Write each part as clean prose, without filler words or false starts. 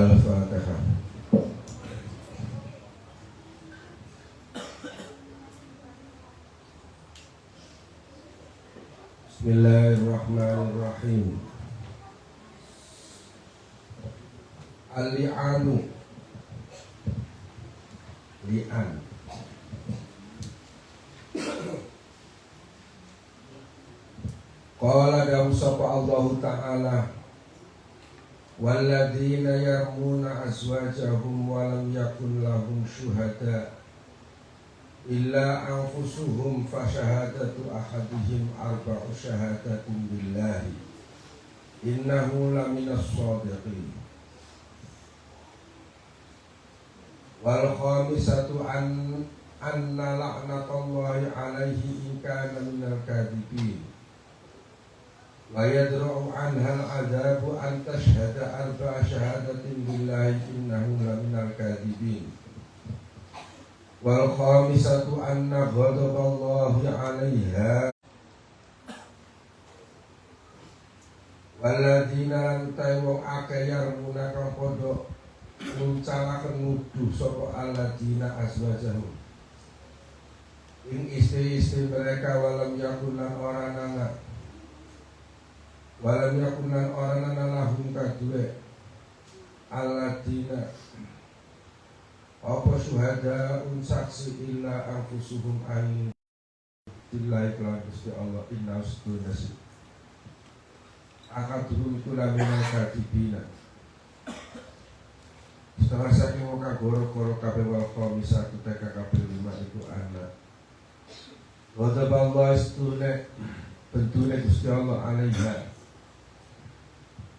Al-Fatihah. Bismillahirrahmanirrahim. Al-li'anu, li'an. Qala dawu sapa Allah Ta'ala, walladzina yarmuna azwajahum wa lam yakun lahum syuhada illa anfusuhum fa syahadatu ahadihim arba'u syahadatin billahi innahu laminas shadiqin. Wal khamisatu anna la'natallahi alaihi in kana minal kadhibin wa yadra'u anha al-'adzabu an tashhada arba'a syahadatin billahi innahu laminal kadhibin. Wal khamisatu anna ghadaballahi 'alaiha walladzina lan ta'u akeh yarmuna kang padha nguncalaken nuduh sapa alladzina azwajahum ing istri-istri mereka walam yakunan orang lahum kadue alladzina apa syuhada saksi illa anfusuhum ain billahi kelawan Gusti Allah inna ustunasi akadrum kula minal kadibina. Setelah saking muka goro-goro kabeh wal khamisatu teka kabeh 5 itu anak ghadaballah istune bentune Gusti Allah alaiha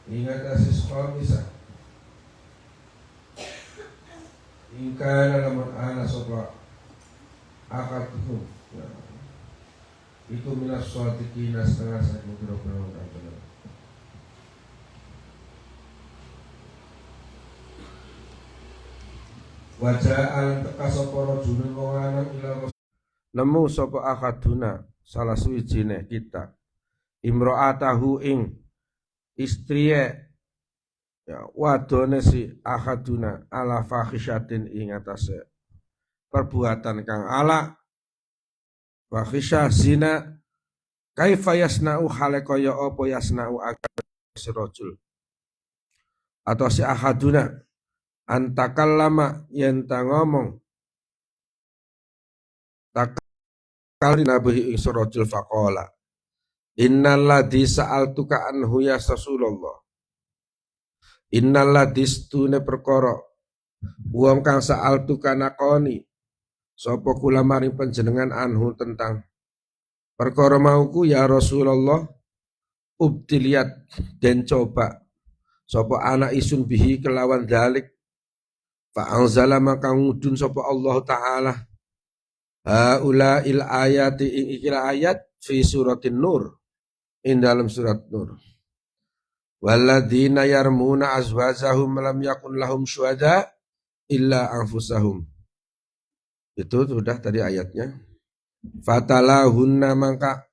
ingat asis khamisah ingkana lamun ana sopa akatuhum ya. Iku minas shadiqina setengah saking biro-biro kang bener. Wajah alam teka sopa rajulun wong lanang ila nemu sopa akaduna salah suwijine kita imro'atahu ing istriye ya wadone si akaduna ala fakhisyatin ing atase perbuatan kang ala fakhisyah zina kaifa yasna'u hale kaya apa yasna'u akad si rajul atau si akaduna antakallama yen ta ngomong takal nabihi ing rajul faqala innal ladzi sa'altuka anhu ya Rasulullah innal ladzi stune perkara wong kang sa'altuka nakoni sapa kula maring panjenengan anhu tentang perkara mauku ya Rasulullah ubtiliat den coba sapa anak isun bihi kelawan dalik fa anzala maka ngudun sapa Allah taala haula il ayati ing ikila ayat fi suratin nur in dalam surat nur walladzina yarmuna azwajahum lam yakun lahum syuhada illa anfusahum. Itu sudah tadi ayatnya. Fatalahunna maka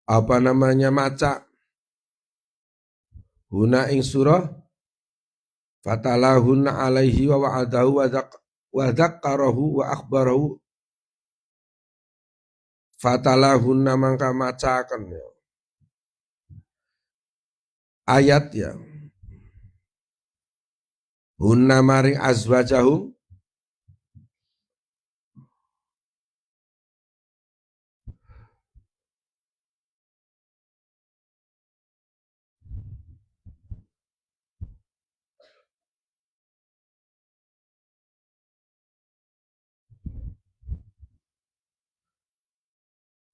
apa namanya maca huna ing surah fatalahunna alaihi wa wa'adahu wa dzakkarahu wa akhbarahu fatalahunna maka macakan ya. Ayat ya hunna maring azwajahum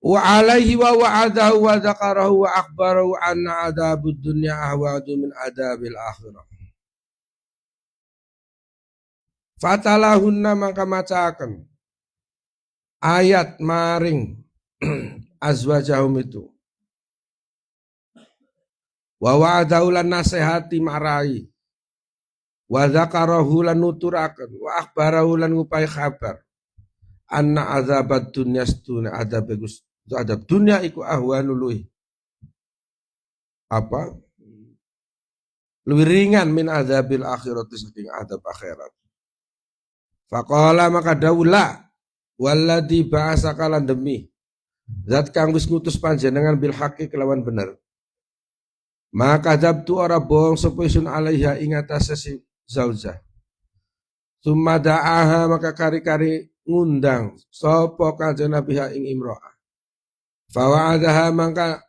wa alaihi wa wa'adahu wa dzakarahu wa akhbarahu anna adzabud dunya ahwadu min adzabil akhirah. Fatalahunna maka macakan ayat maring azwajahum itu wa wa'adahu lan nasihati marai wa dzakarahu lan nuturaken wa akhbarahu lan ngupai kabar anna adzabad dunya stuna adab dunia iku ahwanu luih apa lebih ringan min adzabil akhirati saking adab akhirat. Faqala maka daula walladzi ba'asaka lan demi zat kang wis ngutus panjenengan bil haqqi kelawan bener. Maka dzabtu ora bohong sapa isun alaiha ing atase si zaujah. Summa da'aha maka kari-kari ngundang sapa kanjeng Nabi ing imro'ah. Fawa'adaha maka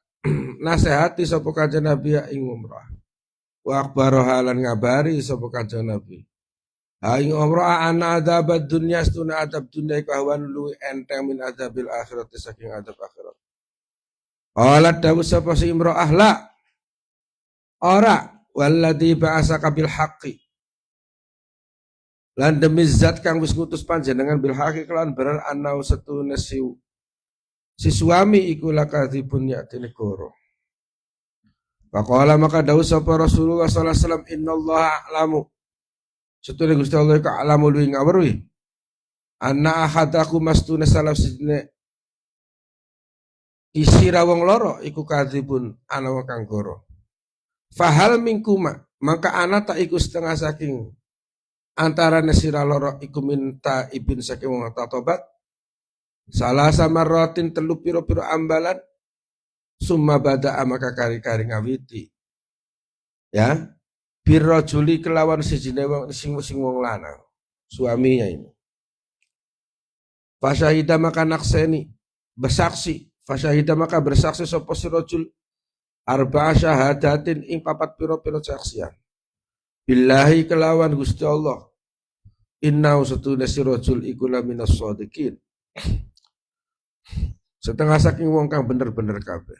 nasihati sapa kanjeng Nabi ing umrah. Wa akhbaraha lan ngabari sapa kanjeng Nabi. Ha ing umrah ana adzab dunya stuna adab dunya iku hawan luwi enteng min adzabil akhirat saking adab akhirat. Qalat dawu sapa si imro'ah la ora walladzi ba'asaka bil haqqi lan demi zat kang wis ngutus panjenengan bil haqqi kelan bener ana setune si suami iku lakadzibun ya'tine goro. Faqala maka dawuh sapa Rasulullah sallallahu alaihi wasallam innallaha a'lamu setune Gusti Allah iku a'lamu luwih ngawruhi anna ahadakum mastune salaf sidine isira wong loro iku kadzibun ana wong kang goro. Fahal mingkuma maka ana tak iku setengah saking antara nesira loro iku minta ibin saking wong tobat salah sama rotin telu piro-piro ambalan summa bada'a maka kari-kari ngawiti ya birrajuli kelawan sijine wong sing wong lanang suaminya ini fasyahida maka nakseni bersaksi fasyahida maka bersaksi sapa si rajul arba'a syahadatin ing papat piro-piro saksian billahi kelawan Gusti Allah innahu satuna si rajul iku laminas shadiqin setengah saking wong kang bener-bener kabeh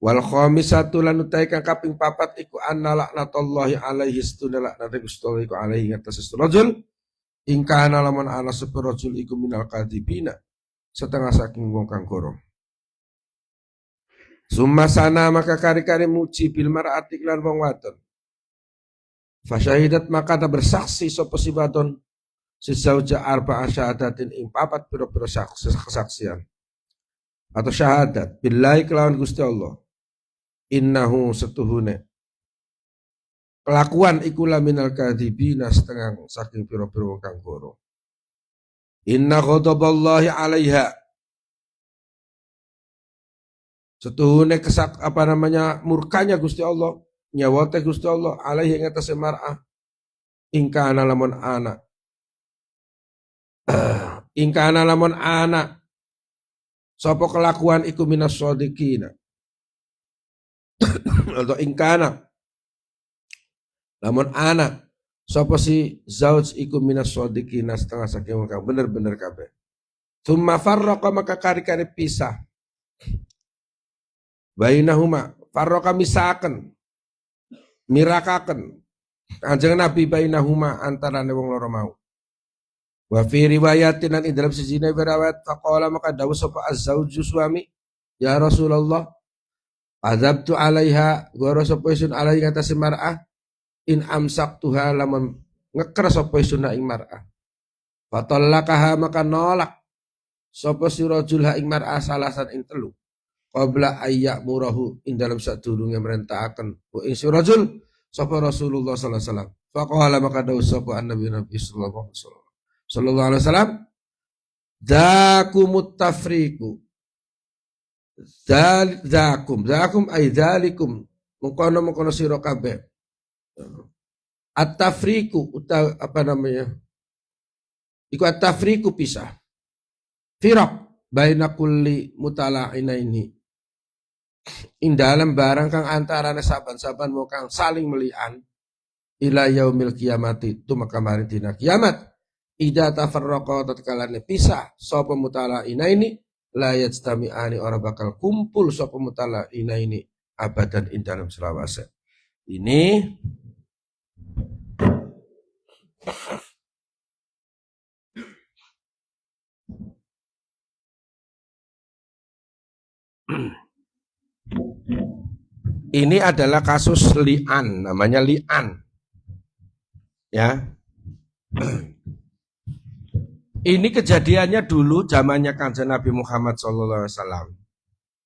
wal khamisatu lan utai kang kaping papat iku anna laknatullahi alaihi satuna laknate Gusti Allah iku alaihi ngatas rajul ing kana lamun ana sapa rajul iku minal kadibina setengah saking wong kang gorong. Summa sana maka kari-kari muji bil mar'ati lan wong wadon. Fasyahidat maka ta bersaksi sapa si wadon si zauja arba'a syahadatin ing papat pira-pira kesaksian atau syahadat billahi kelawan Gusti Allah innahu setuhune kelakuan iku laminal kadzibina setengah saking pira-pira wong kang goro. Inna ghadaballahi 'alaiha setuhune murkanya Gusti Allah nyawate Gusti Allah alaihi ing atase mar'ah ingkana lamun anak ingkana lamun anak sapa kelakuan iku minas shadiqina atau ingkana lamun anak sapa si zauj iku minas shadiqina setengah saking wong bener-bener kabeh tsumma farraqa maka kari-kari pisah bainahuma farraqa misaken mirakaken kanjeng Nabi bainahuma antarane wong loro mau wa fi riwayatin lan dalam sejine riwayat faqala maka dawuh sapa az-zauju suami ya Rasulullah azabtu alaiha goro sapa isun alaihi atas mar'ah in amsaktuha lamun ngekres sapa isun ing mar'ah fatallaqaha maka nolak sapa si rajul ing mar'ah salasan ing telu qabla ayyak murahu ing dalam sadurunge merentahaken wa ing si rajul sapa Rasulullah sallallahu alaihi wasallam faqala maka dawuh sapa Nabi sallallahu alaihi wasallam zakumut tafriqu zakum ay dzalikum mengkono sira kabeh at-tafriqu iku at-tafriqu pisah firaq baina kulli mutala'inaini ing dalam barang kang antarane saban-saban mau kang saling melian ila yaumil kiamati tumeka maring dina kiamat ida tafarraqa tatkalane pisah sapa mutala'inaini la yajtami'ani ora bakal kumpul sapa mutala'inaini abadan ing dalam selawase ini ini adalah kasus li'an, namanya li'an. Ya. Ini kejadiannya dulu zamannya Kanjeng Nabi Muhammad SAW.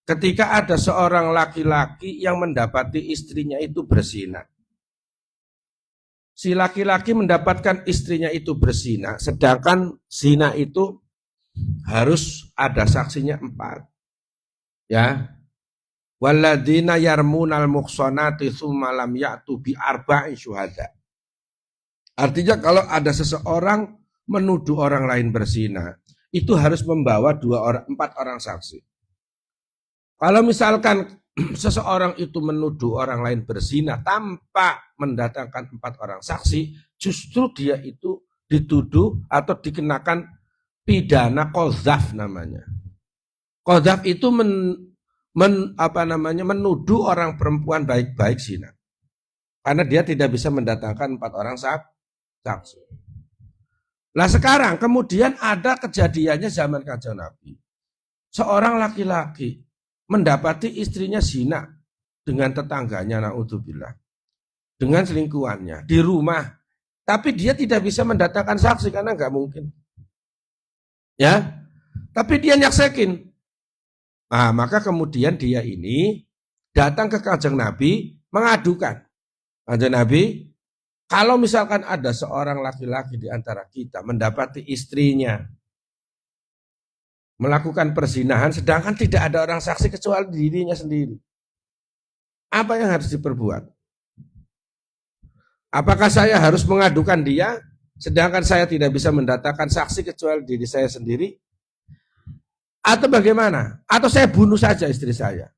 Ketika ada seorang laki-laki yang mendapati istrinya itu berzina. si laki-laki mendapatkan istrinya itu berzina, sedangkan zina itu harus ada saksinya 4. Ya. Walladzina yarmunal muhsanati tsumma lam ya'tu bi arba'i syuhada. Artinya kalau ada seseorang menuduh orang lain berzina, itu harus membawa 4 orang saksi. Kalau misalkan seseorang itu menuduh orang lain berzina tanpa mendatangkan 4 orang saksi, justru dia itu dituduh atau dikenakan pidana qadzaf namanya. Qadzaf itu menuduh orang perempuan baik-baik zina. Karena dia tidak bisa mendatangkan 4 orang saksi. Nah sekarang kemudian ada kejadiannya zaman Kanjeng Nabi. Seorang laki-laki mendapati istrinya zina dengan tetangganya, naudzubillah, dengan selingkuhannya di rumah, tapi dia tidak bisa mendatangkan saksi karena nggak mungkin, ya. Tapi dia nyaksekin. Nah, maka kemudian dia ini datang ke Kanjeng Nabi mengadukan. Kanjeng Nabi, kalau misalkan ada seorang laki-laki di antara kita mendapati istrinya melakukan perzinahan sedangkan tidak ada orang saksi kecuali dirinya sendiri, apa yang harus diperbuat? Apakah saya harus mengadukan dia sedangkan saya tidak bisa mendatangkan saksi kecuali diri saya sendiri? Atau bagaimana? Atau saya bunuh saja istri saya?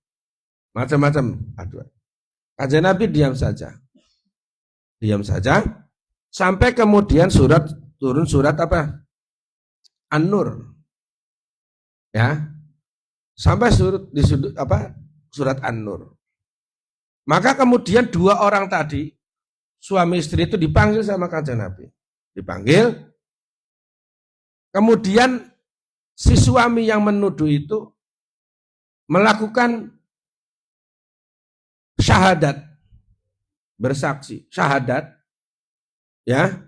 Macam-macam aduan. Kanjeng Nabi diam saja. Diam saja sampai kemudian turun surat apa? An-Nur. Ya. Sampai surat An-Nur. Maka kemudian 2 orang tadi, suami istri itu dipanggil sama Kanjeng Nabi. Dipanggil. Kemudian si suami yang menuduh itu melakukan syahadat, bersaksi, syahadat, ya,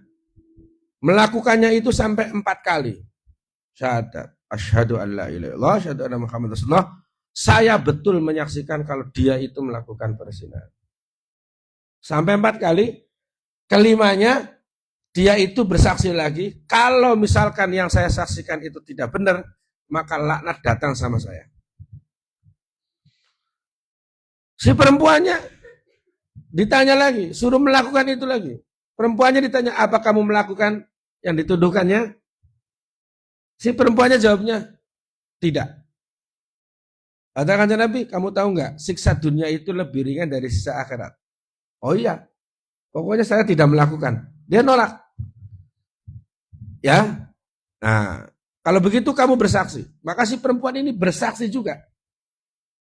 melakukannya itu sampai 4 kali. Syahadat, asyhadu an la ilaha illallah, asyhadu anna Muhammadar Rasulullah. Saya betul menyaksikan kalau dia itu melakukan perzinahan. Sampai 4 kali. Kelimanya dia itu bersaksi lagi, kalau misalkan yang saya saksikan itu tidak benar, maka laknat datang sama saya. Si perempuannya ditanya lagi, suruh melakukan itu lagi. Perempuannya ditanya, apa kamu melakukan yang dituduhkannya? Si perempuannya jawabnya, tidak. Kata Kanjeng Nabi, kamu tahu nggak, siksa dunia itu lebih ringan dari siksa akhirat. Oh iya, pokoknya saya tidak melakukan. Dia nolak. Ya, nah kalau begitu kamu bersaksi. Maka si perempuan ini bersaksi juga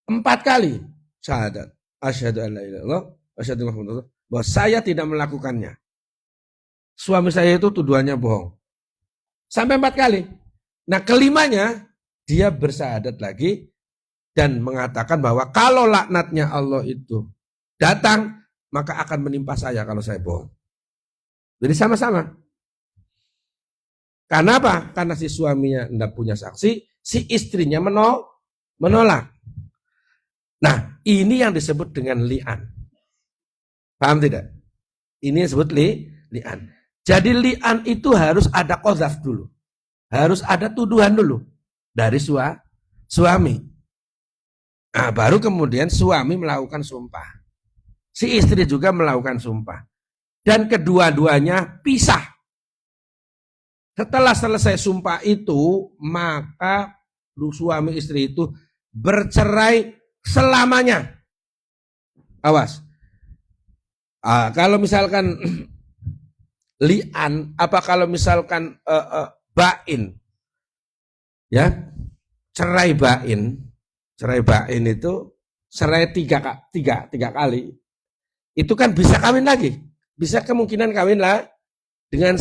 4 kali. Syahadat, asyhadu an la ilaha illallah, asyhadu anna Muhammadar Rasulullah, bahwa saya tidak melakukannya. Suami saya itu tuduhannya bohong. Sampai 4 kali. Nah kelimanya dia bersyahadat lagi dan mengatakan bahwa kalau laknatnya Allah itu datang, maka akan menimpa saya kalau saya bohong. Jadi sama-sama. Karena apa? Karena si suaminya tidak punya saksi, si istrinya menolak. Nah ini yang disebut dengan li'an. Paham tidak? Ini disebut li'an. Jadi li'an itu harus ada qadzaf dulu. Harus ada tuduhan dulu dari suami. Nah, baru kemudian suami melakukan sumpah. Si istri juga melakukan sumpah. Dan kedua-duanya pisah. Setelah selesai sumpah itu, maka suami istri itu bercerai selamanya. Awas. Kalau misalkan li'an, apa kalau misalkan bain, ya, cerai bain itu cerai tiga kali, itu kan bisa kawin lagi, bisa kemungkinan kawin lah dengan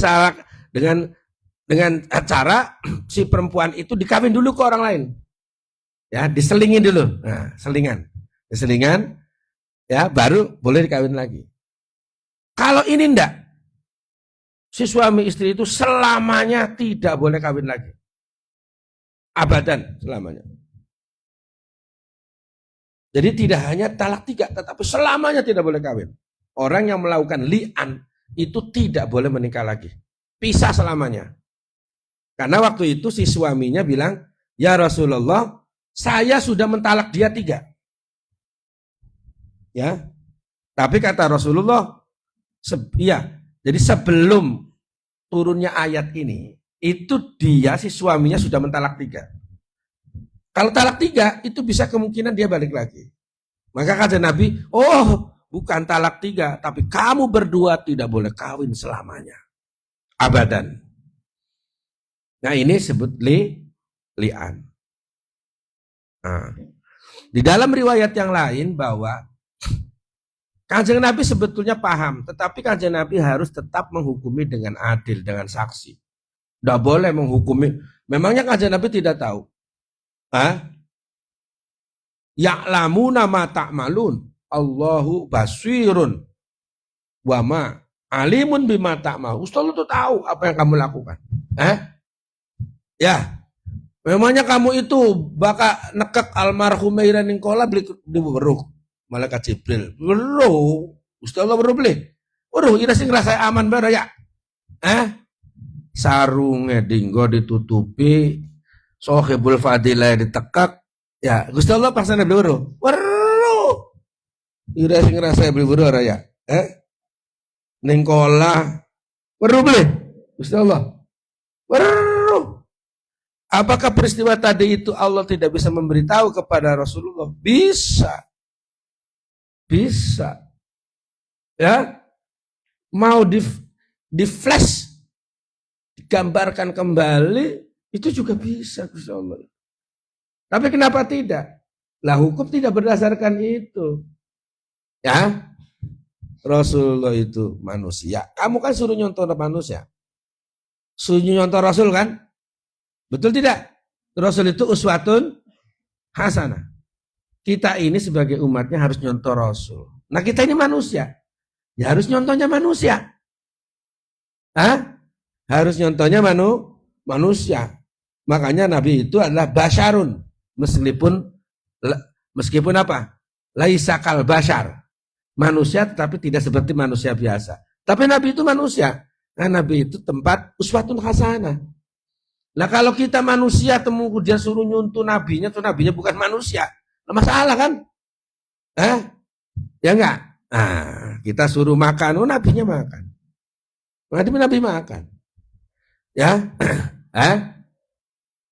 cara si perempuan itu dikawin dulu ke orang lain, ya, diselingin dulu, nah, selingan, ya, baru boleh dikawin lagi. Kalau ini enggak, si suami istri itu selamanya tidak boleh kawin lagi. Abadan selamanya. Jadi tidak hanya talak 3, tetapi selamanya tidak boleh kawin. Orang yang melakukan li'an itu tidak boleh menikah lagi. Pisah selamanya. Karena waktu itu si suaminya bilang, ya Rasulullah, saya sudah mentalak dia 3. Ya, tapi kata Rasulullah, iya, jadi sebelum turunnya ayat ini, itu dia si suaminya sudah mentalak 3. Kalau talak 3 itu bisa kemungkinan dia balik lagi. Maka kata Nabi, oh bukan talak 3, tapi kamu berdua tidak boleh kawin selamanya, abadan. Nah ini sebut li'an. Nah, di dalam riwayat yang lain bahwa Kanjeng Nabi sebetulnya paham, tetapi Kanjeng Nabi harus tetap menghukumi dengan adil, dengan saksi. Tidak boleh menghukumi. Memangnya Kanjeng Nabi tidak tahu? Ya'lamuna ma ta'malun. Allahu basirun. Wa ma alimun bima ta'mal. Ustaz itu tahu apa yang kamu lakukan. Ya. Memangnya kamu itu bakal nekek almarhum Iraning kola beli beruh malaikat Jibril. Beruh. Ustaz Allah beruh beli. Beruh, ira sing ngerasa aman bara ya. Sarungnya dinggo ditutupi, sohibul fadilah ditekak. Ya, Gusti Allah pasane beli beruh. Beruh. Ira sing ngerasa beli beruh ya. Ning kola beruh beli. Gusti Allah. Beruh. Apakah peristiwa tadi itu Allah tidak bisa memberitahu kepada Rasulullah? Bisa. Bisa. Ya. Mau di flash, digambarkan kembali, itu juga bisa, Gusti Allah. Tapi kenapa tidak? Lah hukum tidak berdasarkan itu. Ya. Rasulullah itu manusia. Kamu kan suruh nyontoh manusia. Suruh nyontoh Rasul kan? Betul tidak? Rasul itu uswatun hasanah. Kita ini sebagai umatnya harus nyontoh Rasul. Nah kita ini manusia. Ya harus nyontohnya manusia. Harus nyontohnya manusia. Makanya Nabi itu adalah basyarun. Meskipun apa? Laisa kal basyar. Manusia tetapi tidak seperti manusia biasa. Tapi Nabi itu manusia. Nah Nabi itu tempat uswatun hasanah. Nah kalau kita manusia kemudian suruh nyuntuh nabinya, tuh nabinya bukan manusia. Nah, masalah kan? Ya enggak? Nah, kita suruh makan, oh nabinya makan. Nabi makan. Ya?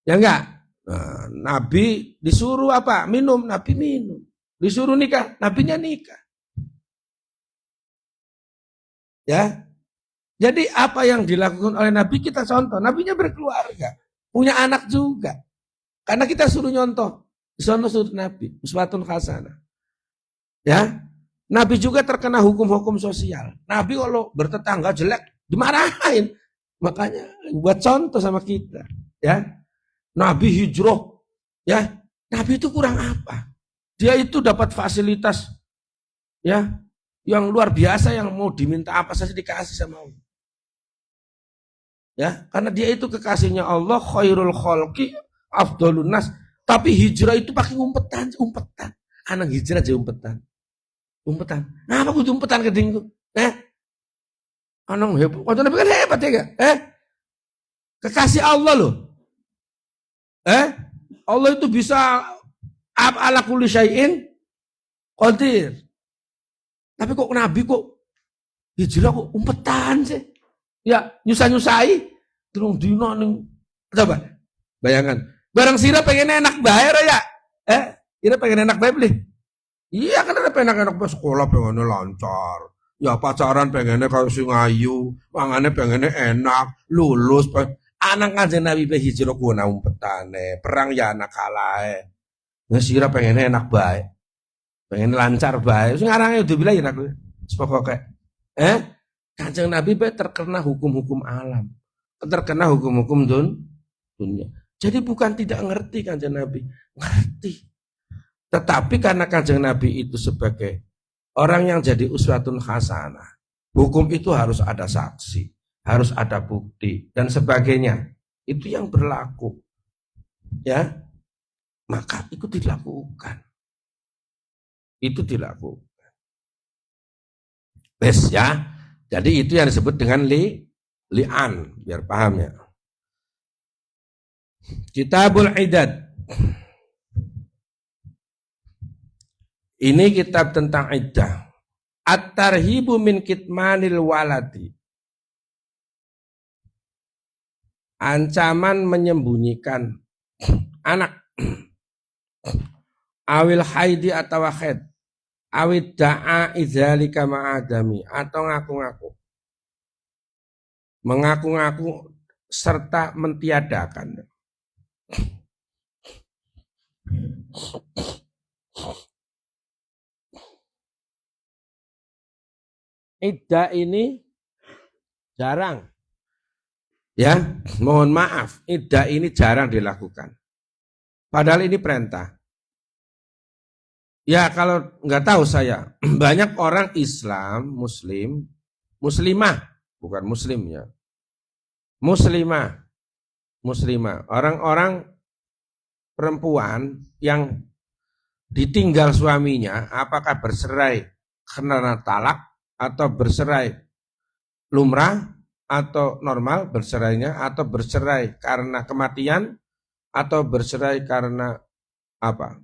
Ya enggak? Nah, Nabi disuruh apa? Minum, Nabi minum. Disuruh nikah, nabinya nikah. Ya? Jadi apa yang dilakukan oleh Nabi kita contoh. Nabinya berkeluarga. Punya anak juga. Karena kita suruh nyontoh. Disono suruh Nabi. Uswatun hasanah. Ya. Nabi juga terkena hukum-hukum sosial. Nabi kalau bertetangga jelek dimarahin. Makanya buat contoh sama kita. Ya. Nabi hijrah. Ya. Nabi itu kurang apa? Dia itu dapat fasilitas. Ya. Yang luar biasa yang mau diminta apa saja dikasih sama Allah. Ya, karena dia itu kekasihnya Allah, khairul khalqi afdhalun nas. Tapi hijrah itu pakai umpetan. Anak hijrah aja umpetan. Nah, apa kudu umpetan kedingku? Anak hebat. Kau Nabi kan hebat ya gak? Kekasih Allah loh. Allah itu bisa ala kulli syai'in qadir. Tapi kok Nabi kok hijrah kok umpetan sih? Ya, nyusah-nyusahi terus dino ning coba. Bayangkan, barang sira pengen enak bae ya. Ira pengen enak bae beli. Iya kan ada enak-enak bae sekolah pengen lancar. Ya pacaran pengennya kalau sing ayu, mangane pengennya enak, lulus. Anak Kanjeng Nabi be hijrah ku ana umpetane, perang ya anak kalae. Wis sira pengennya enak bae. Pengen lancar bae. Sing arange udah bilang ya aku. Pokoke. Kanjeng Nabi terkena hukum-hukum alam, terkena hukum-hukum dunia. Jadi bukan tidak ngerti Kanjeng Nabi, ngerti. Tetapi karena Kanjeng Nabi itu sebagai orang yang jadi uswatun hasanah, hukum itu harus ada saksi, harus ada bukti dan sebagainya. Itu yang berlaku, ya. Maka itu dilakukan. Itu dilakukan. Wes ya. Jadi itu yang disebut dengan li'an, biar paham ya. Kitabul Iddad. Ini kitab tentang iddah. At-tarhibu min kitmanil waladi. Ancaman menyembunyikan anak. Awil haidi atau haid. Awid da'a idzalika ma'adami. Atau ngaku-ngaku. Mengaku-ngaku serta mentiadakan. Iddah ini jarang. Ya, mohon maaf, iddah ini jarang dilakukan. Padahal ini perintah. Ya kalau nggak tahu saya, banyak orang Islam, Muslim, Muslimah, bukan Muslim ya, Muslimah, orang-orang perempuan yang ditinggal suaminya, apakah bercerai karena talak atau bercerai lumrah atau normal bercerainya, atau bercerai karena kematian, atau bercerai karena apa?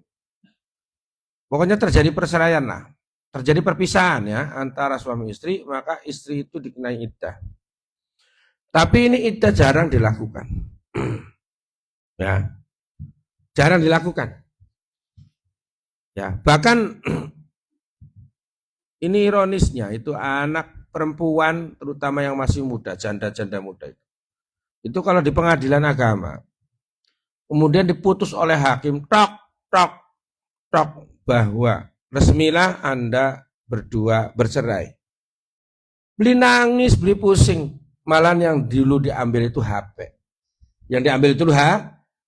Pokoknya terjadi perceraian lah, terjadi perpisahan ya antara suami istri, maka istri itu dikenai iddah. Tapi ini iddah jarang dilakukan, ya, jarang dilakukan. Ya, bahkan ini ironisnya itu anak perempuan terutama yang masih muda, janda-janda muda itu kalau di pengadilan agama kemudian diputus oleh hakim tok bahwa resmilah Anda berdua bercerai. Beli nangis, beli pusing, malah yang dulu diambil itu HP. Yang diambil itu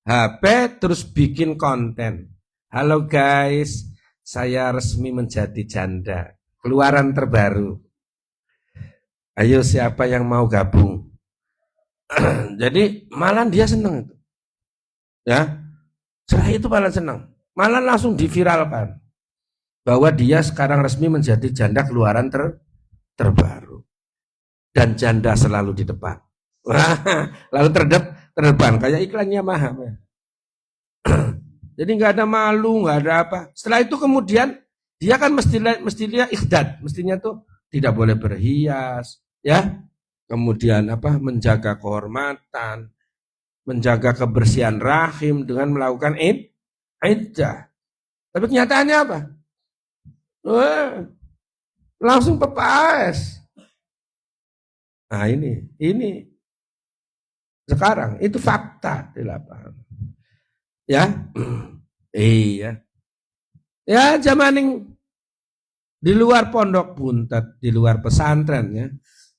HP terus bikin konten. Halo guys, saya resmi menjadi janda. Keluaran terbaru. Ayo siapa yang mau gabung? Jadi malah dia senang itu. Ya. Cerai itu malah senang. Malah langsung diviralkan. Bahwa dia sekarang resmi menjadi janda keluaran terbaru. Dan janda selalu di depan. Lalu terdepan kayak iklannya mahal. Jadi nggak ada malu, nggak ada apa. Setelah itu kemudian dia kan mestinya ihdad, mestinya tuh tidak boleh berhias, ya. Kemudian apa? Menjaga kehormatan, menjaga kebersihan rahim dengan melakukan iddah. Tapi kenyataannya apa? Langsung pepas. Nah ini sekarang itu fakta di lapangan. Ya, iya. Ya zamaning di luar pondok buntet, di luar pesantren ya.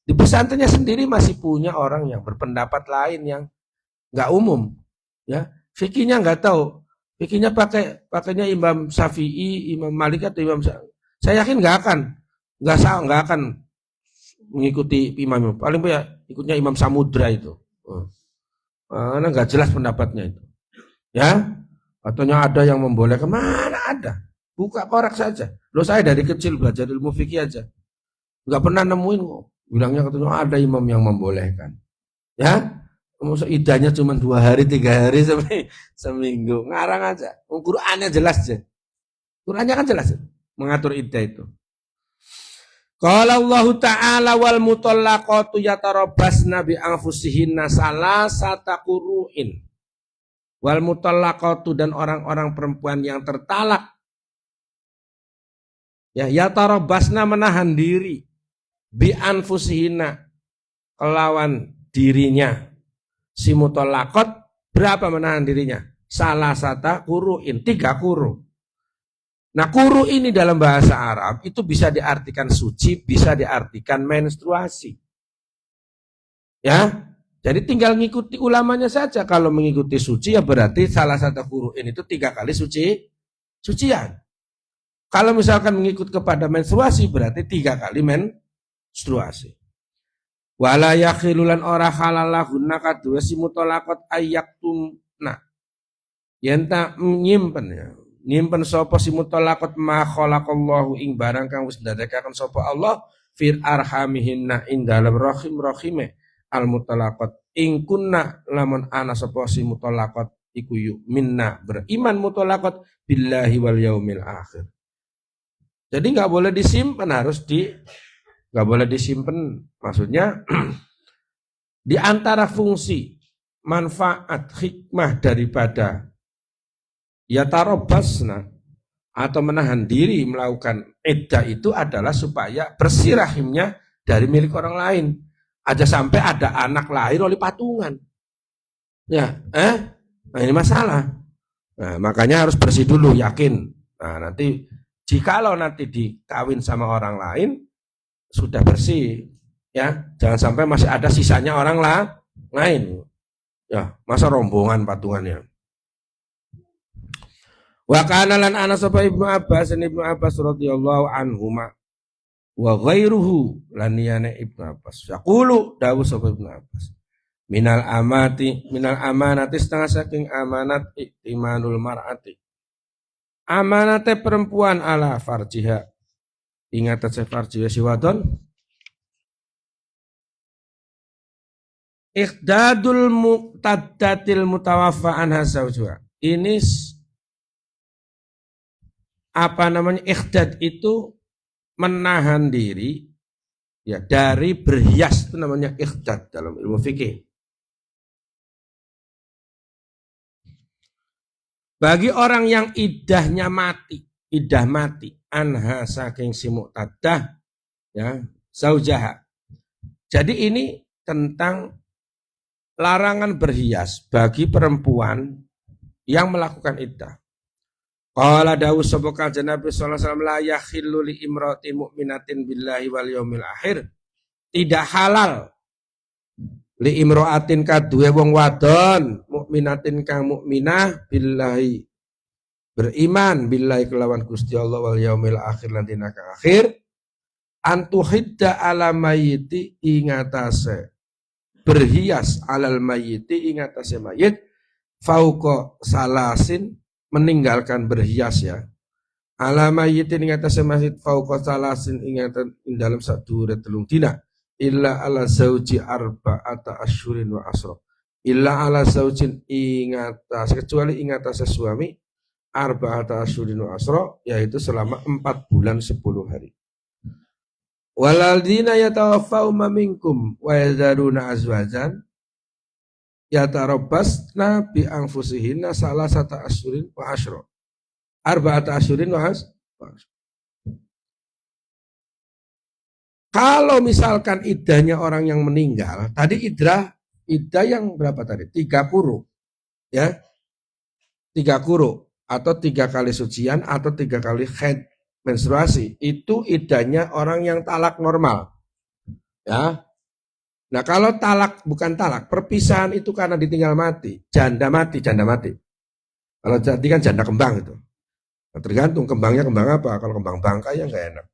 Di pesantrennya sendiri masih punya orang yang berpendapat lain yang nggak umum, ya. Fikihnya nggak tahu. Fikihnya pakainya Imam Syafi'i, Imam Malik atau Imam. Saya yakin nggak akan mengikuti imam. Paling ya ikutnya Imam Samudra itu. Karena nggak jelas pendapatnya itu. Ya, katanya ada yang membolehkan, mana ada? Buka korak saja. Loh saya dari kecil belajar ilmu fikih aja, nggak pernah nemuin kok. Bilangnya katanya ada imam yang membolehkan. Ya, maksud idahnya cuma 2 hari, 3 hari sampai seminggu, ngarang aja. Qurannya jelas aja. Qurannya kan jelas mengatur idah itu. Qala Allah Ta'ala wal mutallaqatu yatarabbasna bi anfusihinna salasata qurun. Wal mutallaqatu dan orang-orang perempuan yang tertalak ya yatarabbasna menahan diri bi anfusihinna kelawan dirinya. Si mutallaqat berapa menahan dirinya? Salasata qurun, 3 quru. Nah, quru ini dalam bahasa Arab itu bisa diartikan suci, bisa diartikan menstruasi. Ya. Jadi tinggal ngikuti ulamanya saja. Kalau mengikuti suci ya berarti salah satu qur'in itu 3 kali sucian. Kalau misalkan mengikut kepada menstruasi berarti 3 kali menstruasi. Wala yakhilulan ora halalahunna kadua si mutolakot ayyaktumna. Yenta nyimpen ya. Nyimpen sapa si mutolakot ma khalaqallahu ing barang kang wis ndadekaken sapa Allah fir arhamihinna ing dalam rahime al mutalaqat ing kunna lamun ana sapa si mutalaqat iku yu minna beriman mutalaqat billahi wal yaumil akhir. Jadi nggak boleh disimpan, nggak boleh disimpan. Maksudnya di antara fungsi manfaat hikmah daripada ya tarobasna atau menahan diri melakukan iddah itu adalah supaya bersih rahimnya dari milik orang lain. Aja sampai ada anak lahir oleh patungan. Ya, nah ini masalah. Nah, makanya harus bersih dulu, yakin. Nah, nanti jikalau nanti dikawin sama orang lain sudah bersih, ya jangan sampai masih ada sisanya orang lain. Ya, masa rombongan patungannya. Wa kana lan ana sapa Ibnu Abbas radhiyallahu anhuma wa ghairuhu lan liyane Ibnu Abbas. Yaqulu dawuh sapa Ibnu Abbas. Minal amanati setengah saking amanat imanul mar'ati. Amanate perempuan ala farjiha. Ingat aja farjiha si wadon. Ikhdadul muqtaddatil mutawaffa anha zawjuha. Ini ikhdad itu menahan diri ya dari berhias, itu namanya ikhdad dalam ilmu fikih. Bagi orang yang idah mati anha saking si muqtaddah ya zaujaha. Jadi ini tentang larangan berhias bagi perempuan yang melakukan iddah. Qala dawu sapa kanjeng Nabi sallallahu alaihi wasallam la yakhillu li imratin mu'minatin billahi wal yaumil akhir. Tidak halal li imra'atin kaduwe wong wadon mukminatin kang mukminah billahi beriman billahi kelawan Gusti Allah wal yaumil akhir lan dina kang akhir antuhidda ala mayyiti ingatase berhias alal mayyiti ingatase mayit fauqa salasin meninggalkan berhias ya ala mayyitin ingatase mayit fauqa salasin ingatan dalam satu telung dina illa ala zauji arba'ata asyurin wa asra illa ala zaujin kecuali ingatase suami arba'ata asyurin wa asra yaitu selama 4 bulan 10 hari. Waladina yatawaffawna minkum wa yazaruna azwajan yatarabbasna bi anfusihinna salasata asyurin wa asra arba'ata asyurin wa asra. Kalau misalkan iddahnya orang yang meninggal, tadi iddah yang berapa tadi? 3 kuruk. Ya. 3 kuruk atau 3 kali sucian atau 3 kali haid menstruasi. Itu iddahnya orang yang talak normal. Ya. Nah, kalau bukan talak, perpisahan itu karena ditinggal mati, janda mati. Kalau jadi kan janda kembang itu. Nah, tergantung kembangnya kembang apa. Kalau kembang bangkai ya enggak enak.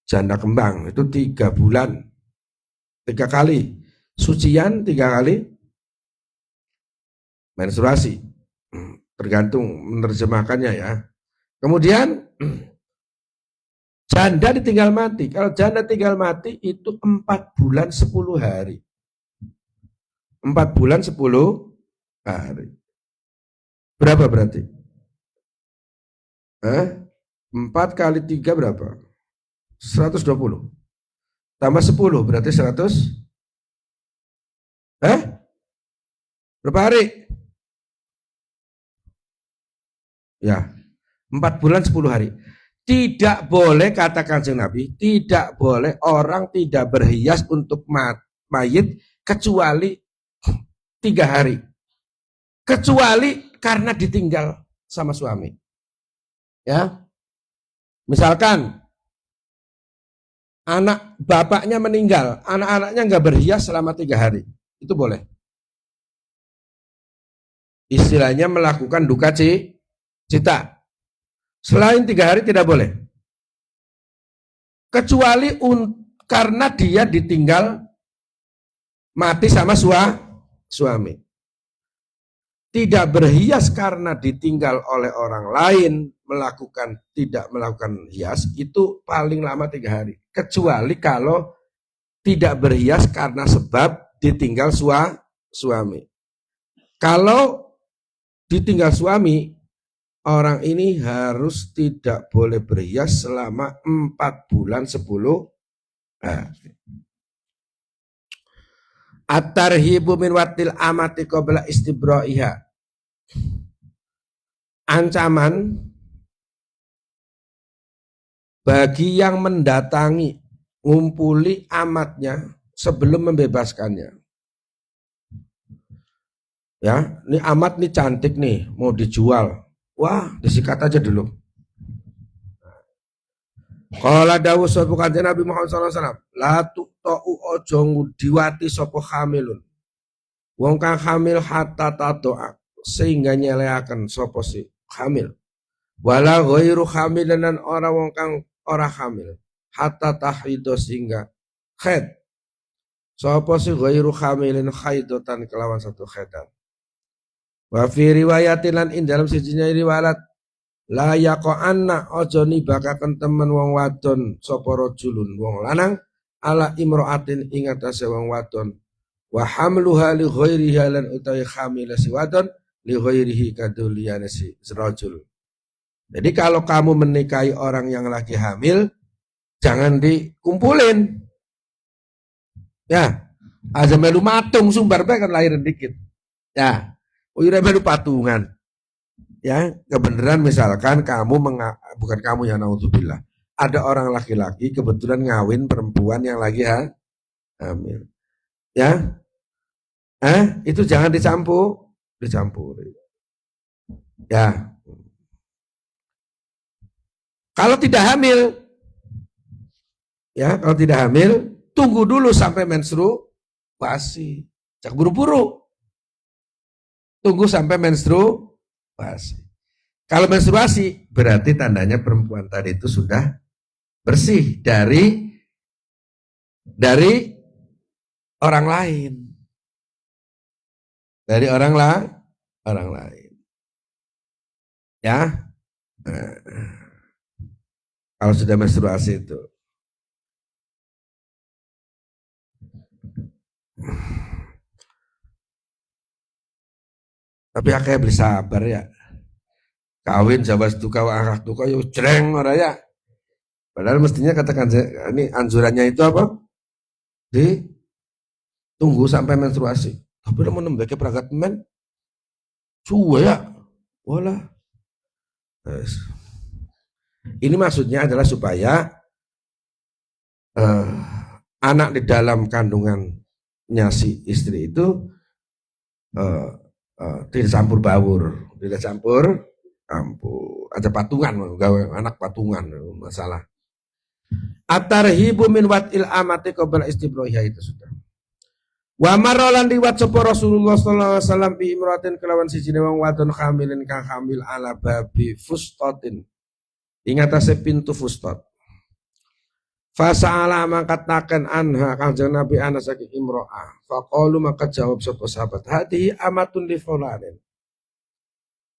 Janda kembang itu 3 bulan 3 kali sucian 3 kali menstruasi tergantung menerjemahkannya ya. Kemudian janda ditinggal mati. Kalau janda tinggal mati itu 4 bulan 10 hari 4 bulan 10 hari berapa berarti 4 kali 3 berapa 120 tambah 10 berarti 100 berapa hari ya 4 bulan 10 hari. Tidak boleh kata Kanjeng Nabi, tidak boleh orang tidak berhias untuk mayit kecuali 3 hari kecuali karena ditinggal sama suami ya. Misalkan anak bapaknya meninggal, anak-anaknya nggak berhias selama 3 hari, itu boleh. Istilahnya melakukan duka cita. Selain 3 hari tidak boleh. Kecuali karena dia ditinggal mati sama suami. Tidak berhias karena ditinggal oleh orang lain, tidak melakukan hias itu paling lama 3 hari. Kecuali kalau tidak berhias karena sebab ditinggal suami. Kalau ditinggal suami, orang ini harus tidak boleh berhias selama 4 bulan 10 hari. At-tarhibu min watil amati qabla istibra'iha. Ancaman bagi yang mendatangi, ngumpuli amatnya sebelum membebaskannya. Ya, ini amat nih cantik nih, mau dijual. Wah, disikat aja dulu. Qala dawuh sapa kanjeng Nabi Muhammad sallallahu alaihi wasallam, la tuqta'u aja diwati sapa hamilun. Wong kang hamil hatta tato'a sehingga nyeleaken sapa si hamil. Wala ghairu hamilan orang wong kang ora hamil hatta tahido sehingga haid. Sapa si ghairu hamilin haidotan kelawan satu khaidan. Wa fi riwayatin lan ing dalam sijinya riwayat la yaqanna aja nibakaken temen wong wadon sapa rajulun wong lanang ala imraatin ing atase wong wadon wa hamluha li ghairiha lan utawi hamil si wadon li ghairihi kaduliyane si rajul. Jadi kalau kamu menikahi orang yang lagi hamil jangan dikumpulin. Ya, aja melu matung sumbar bae kan lahir dikit. Ya, udah melu patungan. Ya, kebenaran misalkan kamu bukan kamu yang naudzubillah. Ada orang laki-laki kebetulan ngawin perempuan yang lagi hamil. Ya. Itu jangan dicampur. Ya. Kalau tidak hamil, tunggu dulu sampai menstruasi. Jangan buru-buru. Tunggu sampai menstruasi. Kalau menstruasi berarti tandanya perempuan tadi itu sudah bersih dari orang lain. Dari orang lain. Ya. Kalau sudah menstruasi itu. Tapi akhirnya beli sabar ya. Kawin jabas duka wa akak duka yuk jreng ora ya. Padahal mestinya katakan ini anjurannya itu apa? Tunggu sampai menstruasi. Tapi udah mau nembake peragat men. Cuwe ya. Wala. Ini maksudnya adalah supaya anak di dalam kandungannya si istri itu tidak campur baur, ada patungan, gawe anak patungan masalah. At-tarhibu min watil amati qabla istibrahiha itu sudah. Wa marolan riwat sapa Rasulullah sallallahu alaihi wasallam bi imratin kelawan siji wong wadon hamilin kang hamil ala babi fustatin. Ing atase pintu fustat. Fasa'ala mangkataken anha Kanjeng Nabi ana saking imro'ah. Faqalu maka jawab sapa sahabat, "Hadihi amatun li fulanin."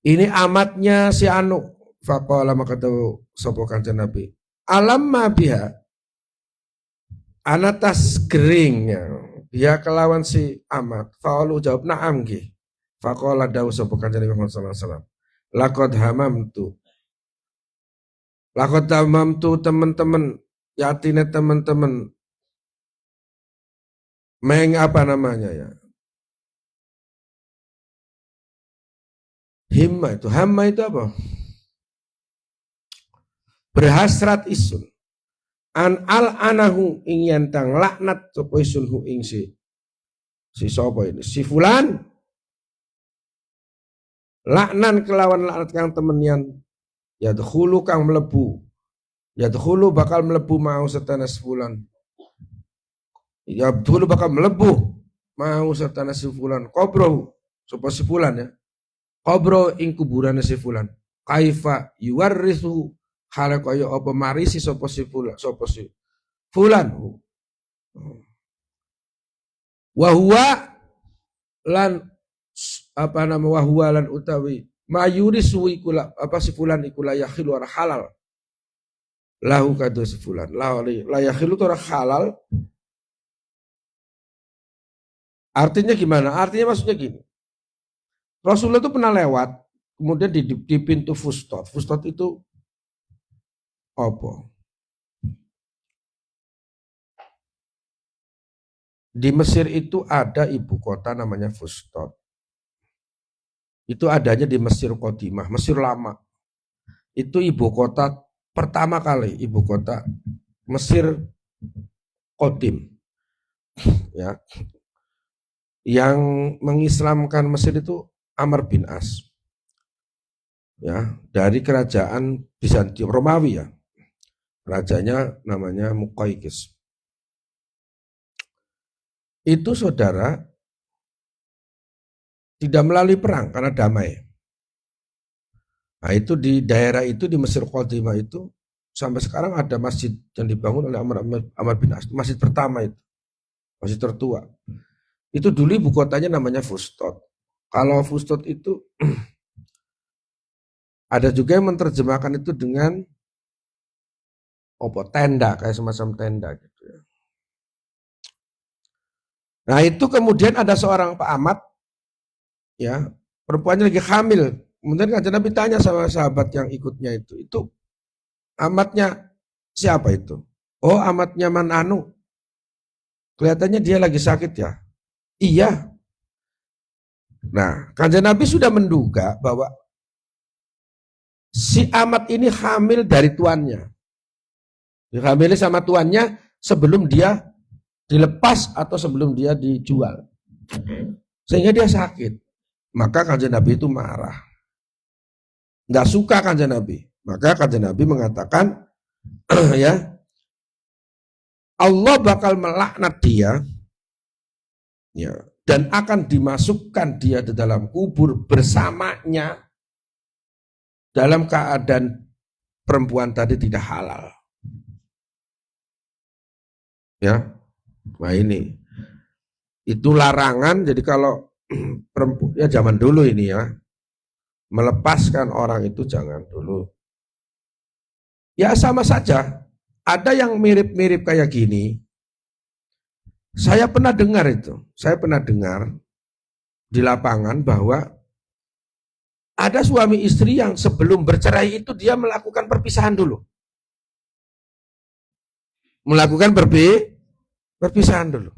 Ini amatnya si anu. Faqala maka tahu sapa Kanjeng Nabi, "Alam ma biha." Ana tas geringnya. Dia kelawan si amat. Faqalu jawab, "Na'am nggih." Faqala dawu sapa Kanjeng Nabi sallallahu alaihi wasallam, Laqad hamamtu teman-teman Yatine teman-teman apa namanya ya? Himma itu apa? Berhasrat isun. An anahu ing yantang laknat sapa isun hu ing si sapa ini? Si fulan. Laknan kelawan laknat kang temenian yadkhulu kang mlebu. Yadkhulu bakal melebu mau setanas fulan. Yadkhulu bakal melebu mau setanas fulan. Qabro sapa si fulan ya. Qabro ing kuburane si fulan. Kaifa yuwarrisu hale kaya apa marisi sapa si fulan. Wa huwa lan utawi mayuri suwi kula apa si fulan iku la yakhilu ora halal. Lahu kado si fulan. La yakhilu itu ora halal. Artinya gimana? Artinya maksudnya gini. Rasulullah itu pernah lewat, kemudian di pintu Fustot. Fustot itu apa? Di Mesir itu ada ibu kota namanya Fustot. Itu adanya di Mesir Qadimah, Mesir lama. Itu ibu kota pertama kali, ibu kota Mesir Qadim. Ya. Yang mengislamkan Mesir itu Amr bin As. Ya, dari kerajaan Bizantium Romawi ya. Rajanya namanya Muqawqis. Itu saudara tidak melalui perang karena damai. Nah itu di daerah itu di Mesir Qadimah itu sampai sekarang ada masjid yang dibangun oleh Amr bin As. Masjid pertama itu, masjid tertua. Itu dulu ibu kotanya namanya Fustot. Kalau Fustot itu ada juga yang menerjemahkan itu dengan tenda, kayak semacam tenda gitu ya. Nah itu kemudian ada seorang Pak Ahmad, ya perempuannya lagi hamil. Kemudian Kanjeng Nabi tanya sama sahabat yang ikutnya itu amatnya siapa itu? Oh amatnya Man Anu. Kelihatannya dia lagi sakit ya. Iya. Nah Kanjeng Nabi sudah menduga bahwa si amat ini hamil dari tuannya. Dihamili sama tuannya sebelum dia dilepas atau sebelum dia dijual. Sehingga dia sakit. Maka Kanjeng Nabi itu marah. Nggak suka Kanjeng Nabi. Maka Kanjeng Nabi mengatakan, ya, Allah bakal melaknat dia, ya, dan akan dimasukkan dia di dalam kubur bersamanya dalam keadaan perempuan tadi tidak halal. Ya, nah ini itu larangan. Jadi kalau perempuan ya zaman dulu ini ya, melepaskan orang itu jangan dulu. Ya sama saja. Ada yang mirip-mirip kayak gini. Saya pernah dengar itu. Saya pernah dengar di lapangan bahwa ada suami istri yang sebelum bercerai itu dia melakukan perpisahan dulu. Melakukan perpisahan dulu.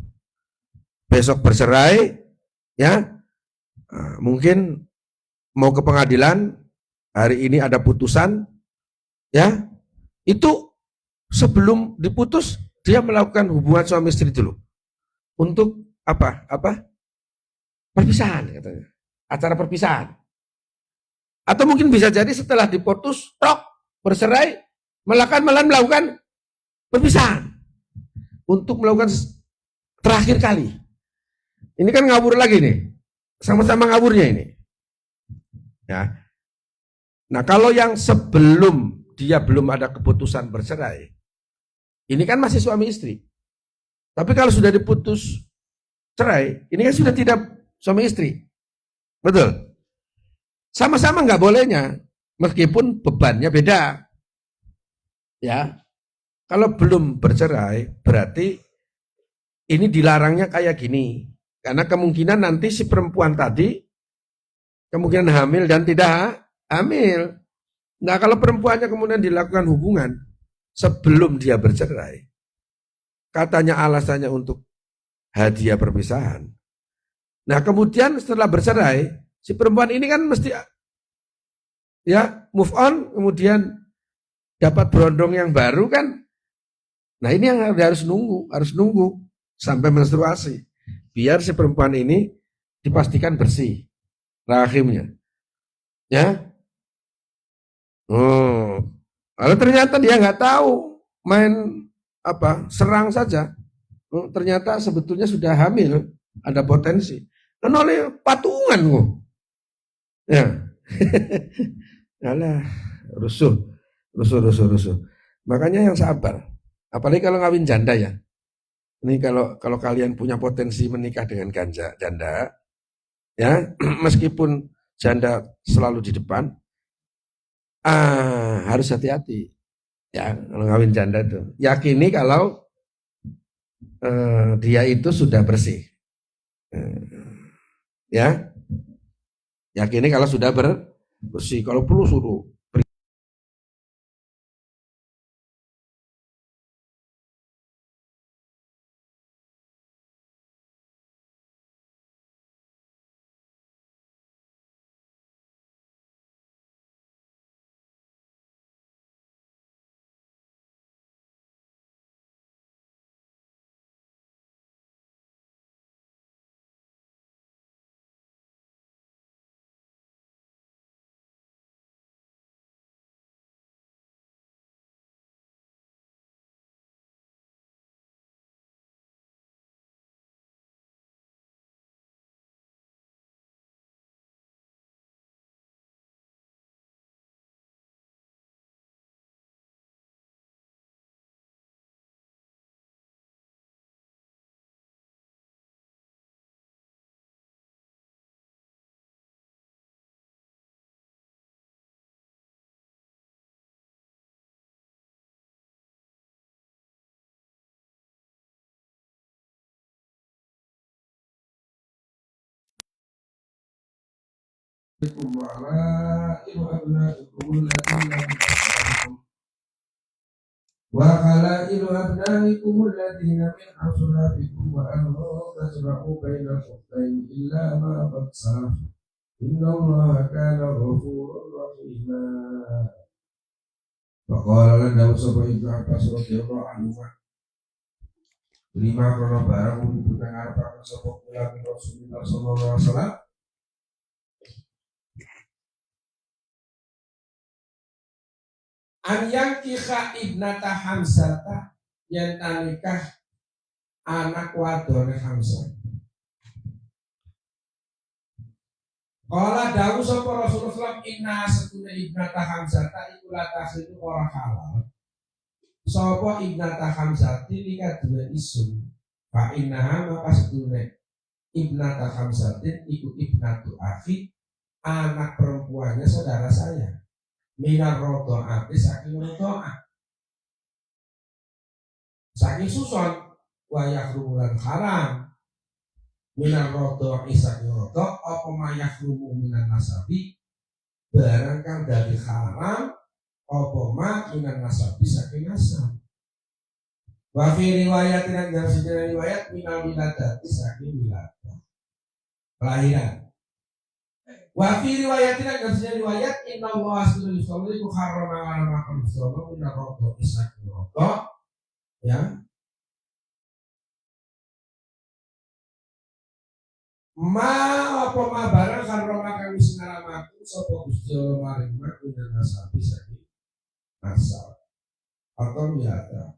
Besok bercerai, ya, mungkin mau ke pengadilan, hari ini ada putusan, ya, itu sebelum diputus dia melakukan hubungan suami istri dulu untuk apa? Perpisahan katanya, acara perpisahan. Atau mungkin bisa jadi setelah diputus, bercerai, malah melakukan perpisahan untuk melakukan terakhir kali. Ini kan ngawur lagi nih, sama-sama ngawurnya ini. Ya. Nah kalau yang sebelum dia belum ada keputusan bercerai, ini kan masih suami istri. Tapi kalau sudah diputus cerai, ini kan sudah tidak suami istri. Betul? Sama-sama nggak bolehnya, meskipun bebannya beda. Ya, kalau belum bercerai, berarti ini dilarangnya kayak gini. Karena kemungkinan nanti si perempuan tadi kemungkinan hamil dan tidak hamil. Nah kalau perempuannya kemudian dilakukan hubungan sebelum dia bercerai, katanya alasannya untuk hadiah perpisahan. Nah kemudian setelah bercerai, si perempuan ini kan mesti ya move on, kemudian dapat berondong yang baru kan. Nah ini yang harus nunggu sampai menstruasi, biar si perempuan ini dipastikan bersih rahimnya, ya. Oh, kalau ternyata dia nggak tahu, main serang saja. Oh, ternyata sebetulnya sudah hamil, ada potensi. Kan oleh patungan kok. Ya. Alah, rusuh. Makanya yang sabar. Apalagi kalau ngawin janda ya. Ini kalau kalian punya potensi menikah dengan janda, ya, meskipun janda selalu di depan, harus hati-hati. Ya, kalau ngawin janda itu. Yakini kalau dia itu sudah bersih. Ya, yakini kalau sudah bersih. Kalau perlu suruh wa khalailu abnaikum alladziina min aslabikum wa an tajma'u bainal ukhtayn illa ma qad salaf innallaha kana ghafurur rahima. Wa qala lahu Ibnu Abbas radhiyallahu anhu lima krono barang untuk dengar sapa kula Rasulullah sallallahu alaihi wasallam an yankiha ibnata Hamzata yang tanikah anak wadone Hamzah. Kala dawuh sapa Rasulullah inna satuna ibnata Hamzata iku la tahsidu ora halal. Sapa ibnata Hamzati nika duwe isun. Fa innaha maka satune ibnata Hamzatin iku ibnatu akhi, anak perempuannya saudara saya. Minar rodo'ati saking rodo'ah, saking susun wayak rumulan haram. Minar rodo'i saking rodo' apa mayak rumu minan nasabi barang kang dari haram apa ma minan nasabi saking nasab. Wa fi riwayat dan dalam sejarah riwayat minal wiladati saking wiladah kelahiran. Wa fi riwayatin dan riwayat inna Allah subhanahu wa ta'ala harrama 'ala maqam sallallahu min ar-rodo isakin rodo, ya. Ma apa ma barang harrama kami sinaramaku sapa Gusti Allah maring mak dan nasabi saking nasab atau biada.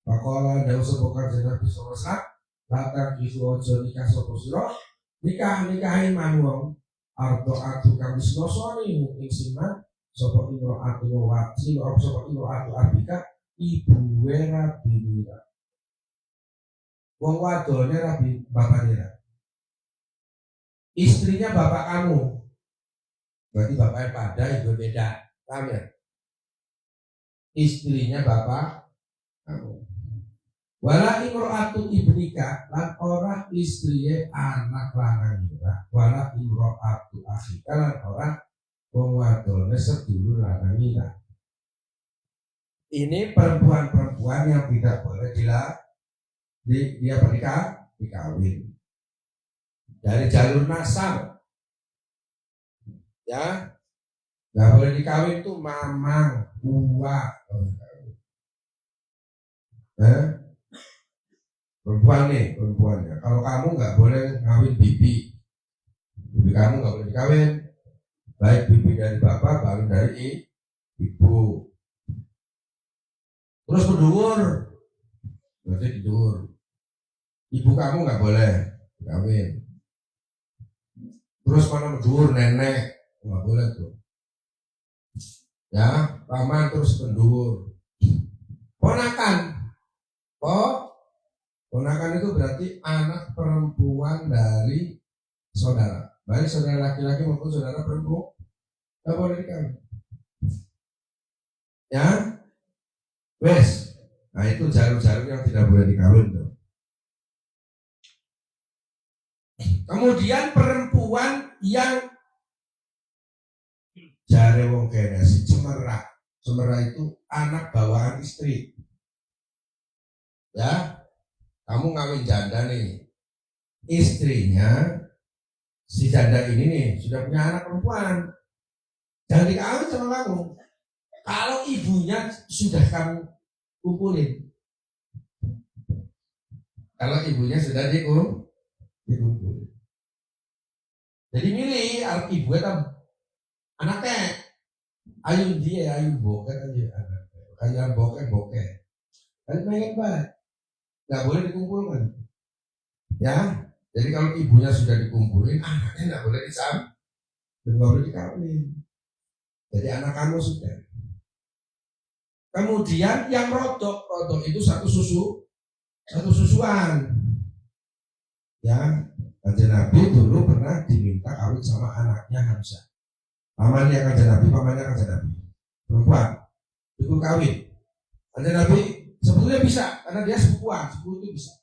Pakola dawu sapa kanjeng Nabi sallallahu alaihi wasallam latar kisu aja nikah sapa sira nikahin manuwang arto atu kang disnosoni ing siman sapa ing atu wa sira sapa ing atu abika ibu wera binira wong wadone rabi bapaknya istrinya bapak kamu berarti bapaknya pada ibu beda paham ya, istrinya bapak kamu wala imro'atu ibnika lan ora istriye anak lanang ira wala imro'atu akhika lan ora wong wadone sedulur lanang ira. Ini perempuan-perempuan yang tidak boleh dia menikah dikawin dari jalur nasab, ya nggak boleh dikawin tuh mamang buah perempuan ya. Kalau kamu nggak boleh ngawin bibi kamu nggak boleh dikawin, baik bibi dari bapak baru dari ibu. Terus berdua, berarti didur, ibu kamu nggak boleh dikawin. Terus mana berdua nenek nggak boleh tuh, ya paman terus pendur, ponakan, ponakan itu berarti anak perempuan dari saudara. baik saudara laki-laki maupun saudara perempuan, nggak boleh dikawin. Ya, wes. Nah itu jalur-jalur yang tidak boleh dikawin tuh. Kemudian perempuan yang jare wong kene si cemerah. Cemerah itu anak bawaan istri. Ya, kamu ngawin janda nih. Istrinya si janda ini nih sudah punya anak perempuan. Jangan dikawin sama kamu. Kalau ibunya sudah kamu kumpulin. Kalau ibunya sudah dikumpulin. Jadi milih ibu itu anaknya ayu dia ayu boket aja kayak boket kan pengen banget nggak boleh dikumpulkan ya. Jadi kalau ibunya sudah dikumpulin anaknya nggak boleh dan nggak boleh dikawin. Jadi anak kamu sudah. Kemudian yang rodok itu satu susuan ya. Kanjeng Nabi dulu pernah diminta kawin sama anaknya Hamzah. Pamannya Kanjeng Nabi, perempuan, ikut kawin. Kanjeng Nabi sebetulnya bisa, karena dia sepupuan, sepupu itu bisa.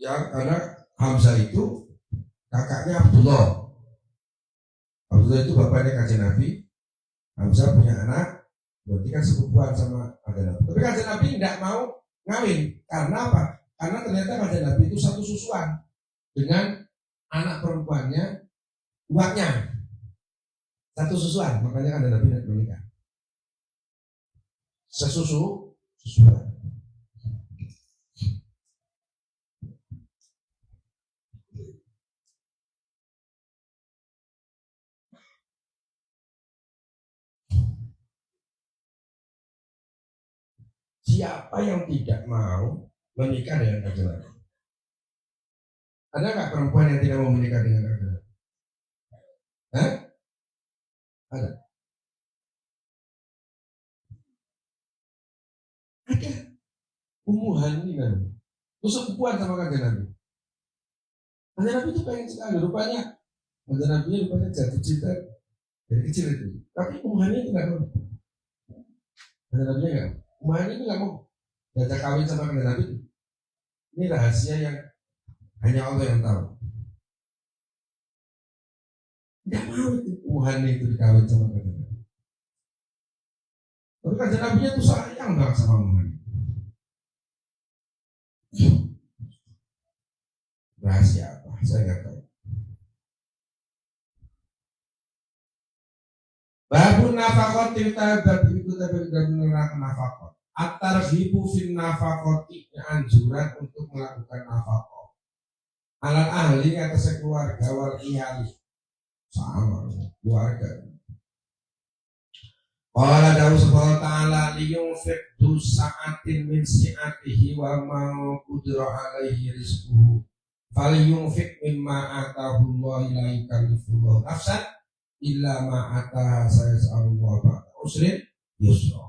Ya, karena Hamzah itu kakaknya Abdullah. Abdullah itu bapaknya Kanjeng Nabi. Hamzah punya anak, berarti kan sepupuan sama Kanjeng Nabi. Tapi Kanjeng Nabi tidak mau ngawin, karena apa? Karena ternyata Kanjeng Nabi itu satu susuan dengan anak perempuannya, uaknya satu susuan, makanya Kanjeng Nabi tidak menikah. Susuan. Siapa yang tidak mau menikah dengan Kanjeng Nabi? Ada nggak perempuan yang tidak mau menikah dengan Kanjeng Nabi? Hah? Ada. Ada. Ummu Hani namanya. Terus sepupuan sama Kanjeng Nabi. Kanjeng Nabi itu pengen sekali, rupanya Kanjeng Nabi rupanya jatuh cinta dari kecil itu. Tapi Ummu Hani itu nggak mau. Kanjeng Nabi nggak. Ummu Hani itu nggak mau diajak kawin sama Kanjeng Nabi. Ini rahasia yang hanya Allah yang tahu. Nggak mau itu Ummu Hani itu dikawin sama Kanjeng Nabi. Tapi Kanjeng Nabi itu sayang banget sama Ummu Hani. Rahasia apa? Saya nggak tahu. Babu nafakot kita berarti itu menerangkan nafakot. At-targhibu fin nafakoti, anjuran untuk melakukan nafakot. Alal ahli atas keluarga wal iyali sama keluarga. Qala dawu subhanahu wa ta'ala liyunfiq du sa'atin min si'atihi wa ma qudira alaihi rizquhu falyunfiq mimma atahu Allah la yukallifullahu nafsan illa ma ataha sayas'alullahu ba'da usrin yusra.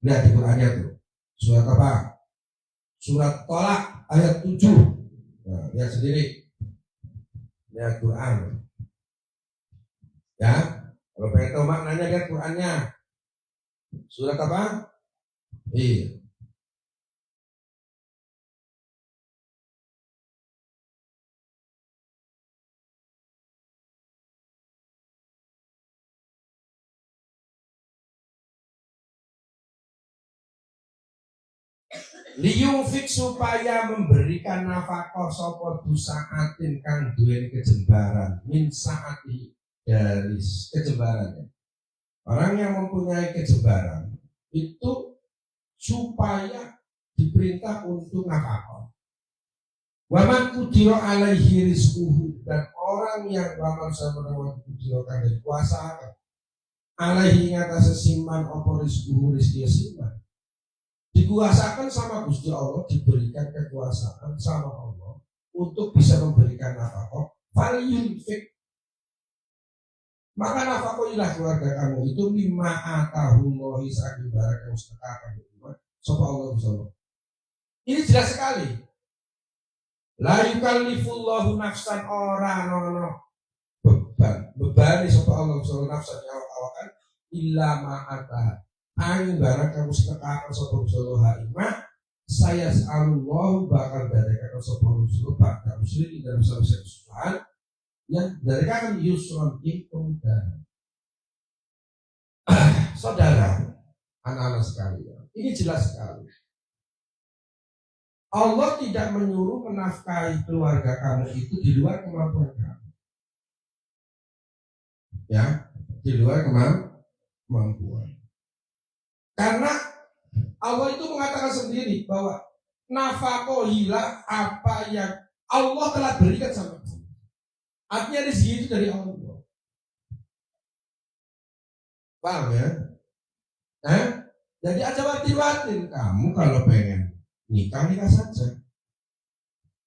Lihat di Qur'annya tuh. Surat apa? Surat Tolak ayat 7. Nah, lihat sendiri. Lihat Qur'an. Ya, kalau pengen tahu maknanya lihat Qur'annya. Surat apa? Iya. Liyufik supaya memberikan nafkah sapa dusaatin kang duweni kejembaran min saati dari kejembarannya. Orang yang mempunyai kejembaran itu supaya diperintah untuk nafkah. Waman kudiro alaihi rizquhu, dan orang yang waman sabarawan kudiro kang kuasa alaihi ngatas siman opo rizquhu rizki siman. Dikuasakan sama Gusti Allah, diberikan kekuasaan sama Allah untuk bisa memberikan nafkah. Falyunfik, maka nafkahilah keluarga kamu itu mimma atahu saking barang yang sedekahkan itu. Sapa Allah Subhanahu. Ini jelas sekali. La yukallifullahu nafsan ora nono bebani sapa Allah subhanahu nafsa awak-awakan illa ma'ata angin barang kamu setekakan sapa Allah ima saya Allah bakal dadekaken sapa Allah bakal muslim dalam satu kesusahan yang dadekaken yusron ing kemudahan. Saudara, anak-anak sekalian, ini jelas sekali. Allah tidak menyuruh menafkahi keluarga kamu itu di luar kemampuan kamu. Ya, di luar kemampuan. Karena Allah itu mengatakan sendiri bahwa nafakohilah apa yang Allah telah berikan sama kamu. Artinya rezeki itu dari Allah. Paham ya? Jadi aja watin-watin kamu kalau pengen nikah saja.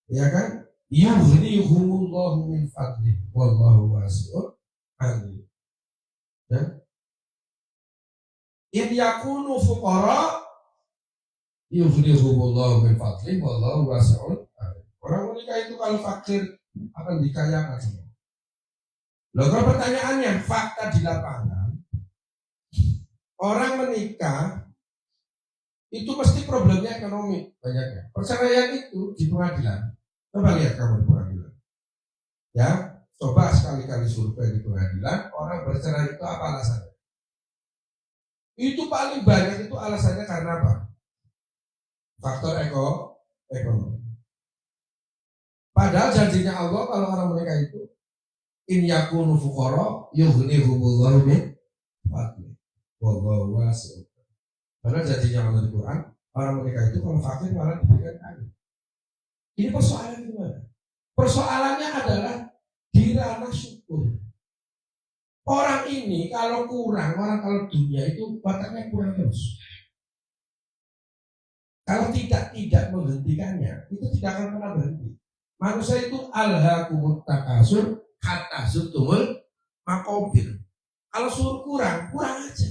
Ya kan? Yughnihumullahu min fadlih wallahu wasi'un alim. Ya? In yakunu fuqara yughnihumullahu min fadlih wallahu wasi'un alim. Orang menikah itu kalau fakir akan dikayakan semua. Loh, kalau pertanyaannya fakta di lapangan, orang menikah itu pasti problemnya ekonomi banyaknya. Perceraian itu di pengadilan. Coba lihat kamu di pengadilan. Ya, coba sekali-kali survei di pengadilan, orang bercerai itu apa alasannya? Itu paling banyak itu alasannya karena apa? Faktor ekonomi. Padahal janjinya Allah kalau orang menikah itu in yakunu fuqara yughnihumullahu min fadlih. Wallahu wasi'un. Karena janjinya Allah di Quran, orang menikah itu kalau fakir malah diberikan kaya. Ini persoalan gimana? Persoalannya adalah di ranah syukur. Orang ini kalau kurang, orang kalau dunia itu batasnya kurang terus. Kalau tidak menghentikannya, itu tidak akan pernah berhenti. Manusia itu alhaakumut takasur hatta zurtumul maqabir. Kalau suruh kurang aja.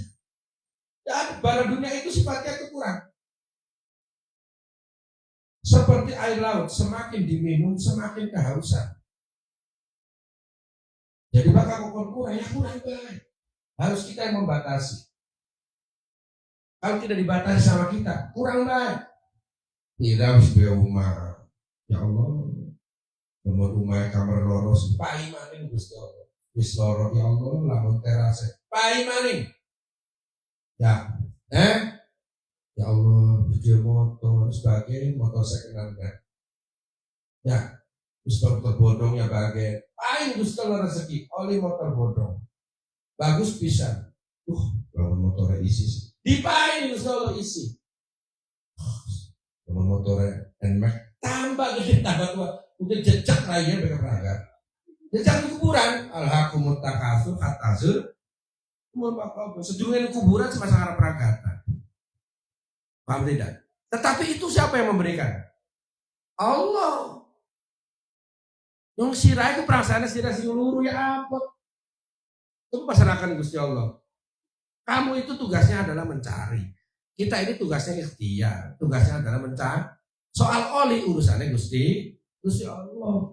Dan barang dunia itu sifatnya itu kurang. Seperti air laut, semakin diminum semakin kehausan. Jadi bakal kurang, ya kurang baik. Harus kita yang membatasi. Kalau tidak dibatasi sama kita, kurang baik. Tidak harus rumah. Ya Allah, nomor rumah kamar loros, pai maning Gusti Allah. Wis loro ya Allah, lamun terase, pai maning. Ya, ya Allah, video motor sebagai motor second hand. Ya, motor bodong ya bagai. Paling Gusti Allah rezeki, oli motor bodong. Bagus bisa. Lamun motornya isi. Dipain Gusti Allah isi. Lamun motornya NMAX tambah gede tambah tua. Udah jejak raya mereka berangkat. Jejak di kuburan. Alhaakumut takasur hatta sedurungan kuburan semasa arah perangkatan. Paham tidak? Tetapi itu siapa yang memberikan? Allah. Yang sirah itu perasaannya sirah siluru ya apa? Itu pasrahkan Gusti Allah. Kamu itu tugasnya adalah mencari. Kita ini tugasnya ikhtiar. Tugasnya adalah mencari. Soal oli urusannya Gusti Allah.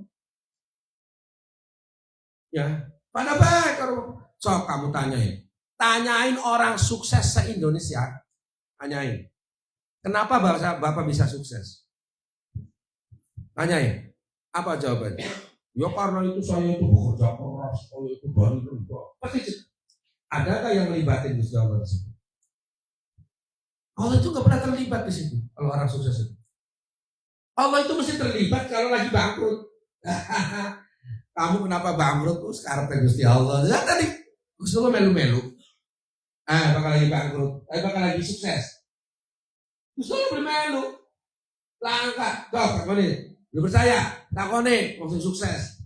Ya, pada baik kalau kamu tanyain orang sukses se-Indonesia. Tanyain. Kenapa Bapak bisa sukses? Tanyain. Apa jawabannya? Ya karena itu saya itu bekerja keras, kalau itu baru pasti. Adakah yang melibatin Gusti Allah di situ? Allah itu nggak pernah terlibat di situ. Kalau orang sukses itu, Allah itu mesti terlibat kalau lagi bangkrut. Kamu kenapa bangkrut? Sekarang Gusti Allah. Lihat tadi Gusti Allah melu-melu. Bakal lagi bangkrut, bakal lagi sukses. Gusti Allah melu. Langkah, takoni. Lu percaya? Takoni, langsung sukses.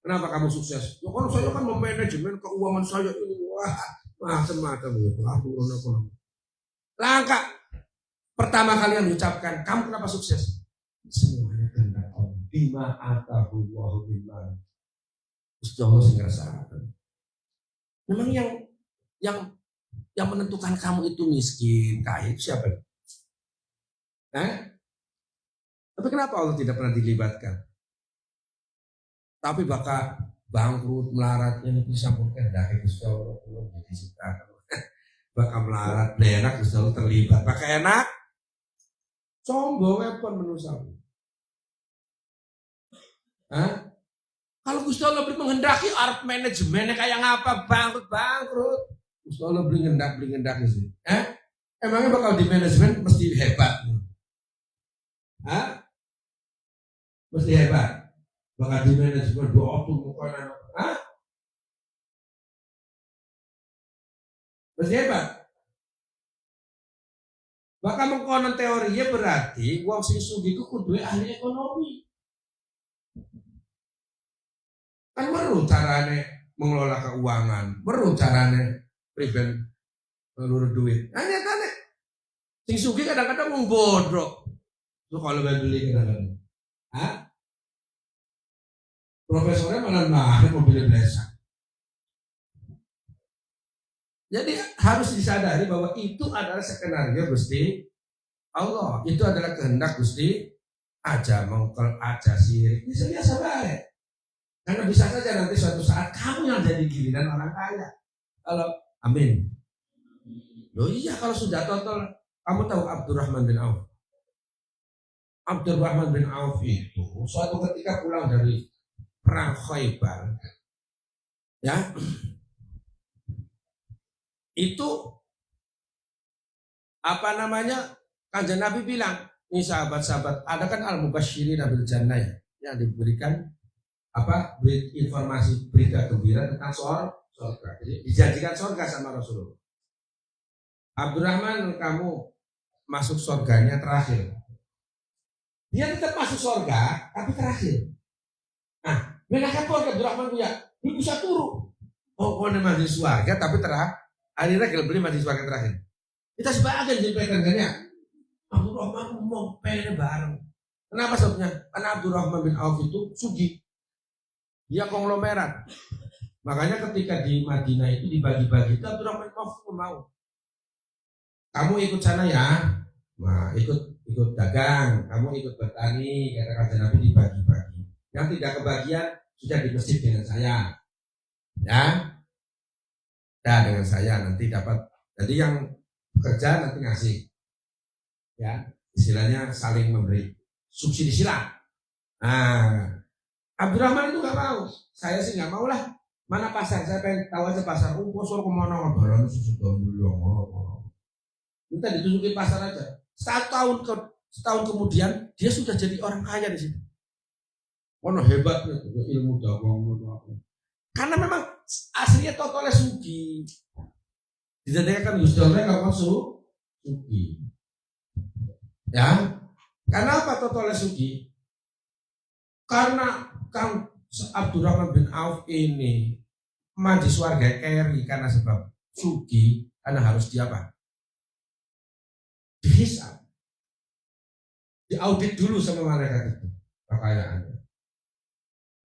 Kenapa kamu sukses? Ya kalau saya kan memanajemen keuangan saya ini. Wah, macam-macam gitu. Langkah pertama kali yang diucapkan, kamu kenapa sukses? Semuanya kehendak Allah. Bima atahu wa bima. Gusti Allah sing ngerasakan. Memang yang menentukan kamu itu miskin, kaya itu siapa? Tapi kenapa Allah tidak pernah dilibatkan? Tapi bakal bangkrut melarat ini bisa mungkin dari Gusti Allah belum jadi cipta bakal melarat enak Gusti Allah terlibat pakai enak sombong pun manusia. Kalau Gusti Allah beri menghendaki art manajemennya kayak ngapa bangkrut Gusti Allah beri ngendak sih. Emangnya bakal di manajemen mesti hebat? Mesti hebat. Bakal di manajemen doa tuh bukan anak. Mesti hebat. Bakal mengkonon teorinya berarti wong sing sugih iku kudu ahli ekonomi. Kan baru carane mengelola keuangan, baru carane prevent ngelur duit. Aneh. Sing sugih kadang-kadang wong bodoh. Lu kalau beli kadang-kadang. Profesornya malah mahal mobil biasa. Jadi harus disadari bahwa itu adalah skenario Gusti Allah. Itu adalah kehendak Gusti aja mengkel aja sirik. Bisa biasa baik. Karena bisa saja nanti suatu saat kamu yang jadi giliran orang kaya. Kalau amin. Loh iya kalau sudah total. Kamu tahu Abdurrahman bin Auf? Abdurrahman bin Auf itu suatu ketika pulang dari perang Khaybar, ya, itu apa namanya? Kanjeng Nabi bilang, ini sahabat-sahabat, ada kan al-mubasyirin bil jannah yang diberikan informasi berita gembira tentang surga. Jadi dijanjikan surga sama Rasulullah. Abdurrahman, kamu masuk surganya terakhir. Dia tetap masuk surga, tapi terakhir. Nah, mereka pun Abdurrahman punya, dia bisa turun. Oh, masih surga, tapi akhirnya kalau beli masih surga terakhir. Kita sebagian jadi pegangannya. Abdurrahman mau pengen bareng. Kenapa sebabnya? Karena Abdurrahman bin Auf itu sugih. Dia konglomerat. Makanya ketika di Madinah itu dibagi-bagi, itu Abdurrahman bin Auf mau. Kamu ikut sana ya, nah, ikut dagang, kamu ikut bertani, kata Nabi dibagi-bagi. Yang tidak kebagian sudah di masjid dengan saya, ya, dengan saya nanti dapat. Jadi yang bekerja nanti ngasih, ya, istilahnya saling memberi subsidi silang. Nah, Abdurrahman itu nggak mau, saya sih nggak mau lah. Mana pasar? Saya pengen tahu aja pasar. Suruh kemana? Barang sudah dulu. Minta ditunjukin pasar aja. Setahun kemudian dia sudah jadi orang kaya di situ. Hebatnya ilmu dagang. Karena memang aslinya totalnya sugi. Dijadikan Gusti Allah kalau sugi. Ya. Karena apa totalnya sugi? Karena Kang Abdurrahman bin Auf ini mandi swarga keri karena sebab sugi, karena harus diapa? Dihisab, diaudit dulu sama mereka itu kekayaannya.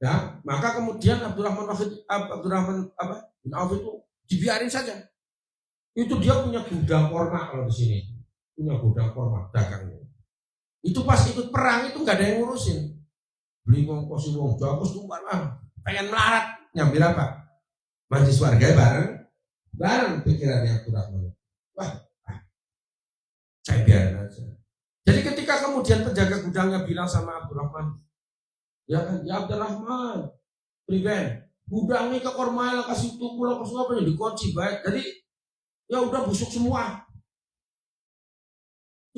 Ya, maka kemudian Abdurrahman bin Auf itu dibiarin saja. Itu dia punya gudang korma kalau di sini, punya gudang korma dagangnya. Itu pas ikut perang itu nggak ada yang ngurusin. Beli ngongkosi wong bagus tuh pengen melarat, nyambil apa? Mandi swarga bareng pikirannya Abdurrahman. Wah, saya biarin aja. Jadi ketika kemudian penjaga gudangnya bilang sama Abdurrahman, ya Abdurrahman, prevent, gudangnya ke korma kasih pulang ke apa yang dikunci baik. Jadi ya udah busuk semua,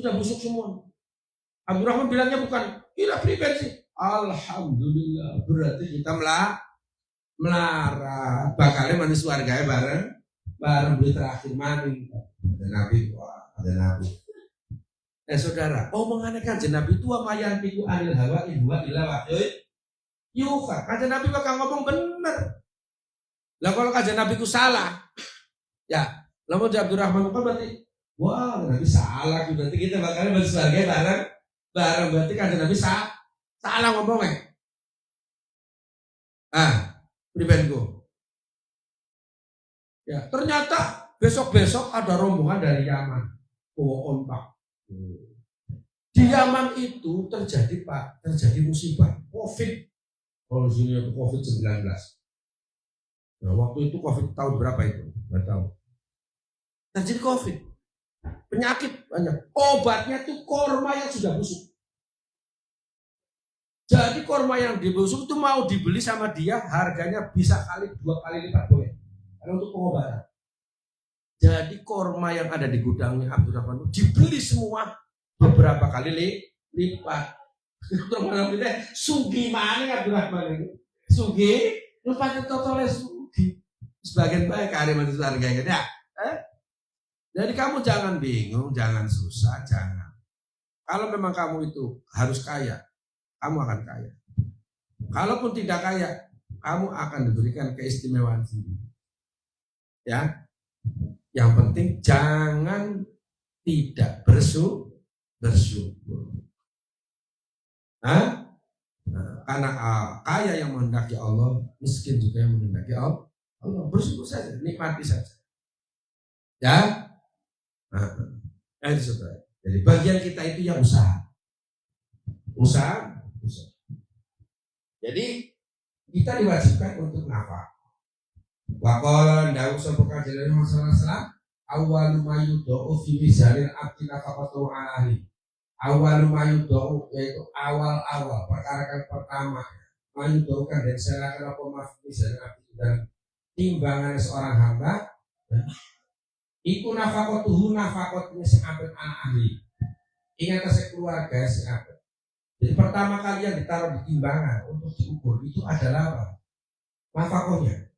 sudah busuk semua. Abdurrahman bilangnya bukan, kira prevent sih. Alhamdulillah, berarti kita melarat, bakalnya manis warganya bareng beli terakhir mani. Ada Nabi. Saudara, omongannya Kanjeng Nabi itu amayan piku anil hawa idwa ila wahyu yuha. Kanjeng Nabi bakal ngomong bener. Lah kalau Kanjeng Nabi itu salah, ya, lamun Abdurrahman bukan berarti, wah Nabi salah, berarti kita bakalnya manis warganya bareng berarti Kanjeng Nabi salah ngomongnya. Pribadiku. Ya, ternyata besok-besok ada rombongan dari Yaman. Ontak. Di Yaman itu terjadi musibah COVID. Kalau di sini itu COVID-19. Nah, waktu itu COVID tahun berapa itu? Nggak tahu. Terjadi COVID. Penyakit banyak. Obatnya tuh korma yang sudah busuk. Jadi korma yang dibusuk itu mau dibeli sama dia harganya bisa 2 kali lipat boleh. Karena untuk pengobatan. Jadi korma yang ada di gudangnya Abdurrahman dibeli semua beberapa kali lipat. Sugi mana Abdurrahman itu? Sugi, lupa totalnya sugi. Sebagian baik hari manusia harganya ya. Jadi kamu jangan bingung, jangan susah, jangan. Kalau memang kamu itu harus kaya, kamu akan kaya. Kalaupun tidak kaya, kamu akan diberikan keistimewaan sendiri. Ya, yang penting jangan tidak bersyukur. Nah, karena kaya yang menghendaki Allah, miskin juga yang menghendaki Allah. Bersyukur saja, nikmati saja. Ya, itu saudara. Jadi bagian kita itu yang usaha. Jadi kita diwajibkan untuk nafkah. Waqala Daud sapa kanjeng Rasulullah sallallahu awwalu ma yudau fi mizanil abdi nafaqatu alaihi. Awwalu ma yudau yaitu awal-awal perkara pertama ma yudau kan dan serahkan apa mizanil abdi dan timbangan seorang hamba iku nafaqatuhu nafaqatnya seabad anak ahli. Ingat saya keluarga seabad. Jadi pertama kali yang ditaruh di timbangan untuk diukur itu adalah apa? Nafkahnya.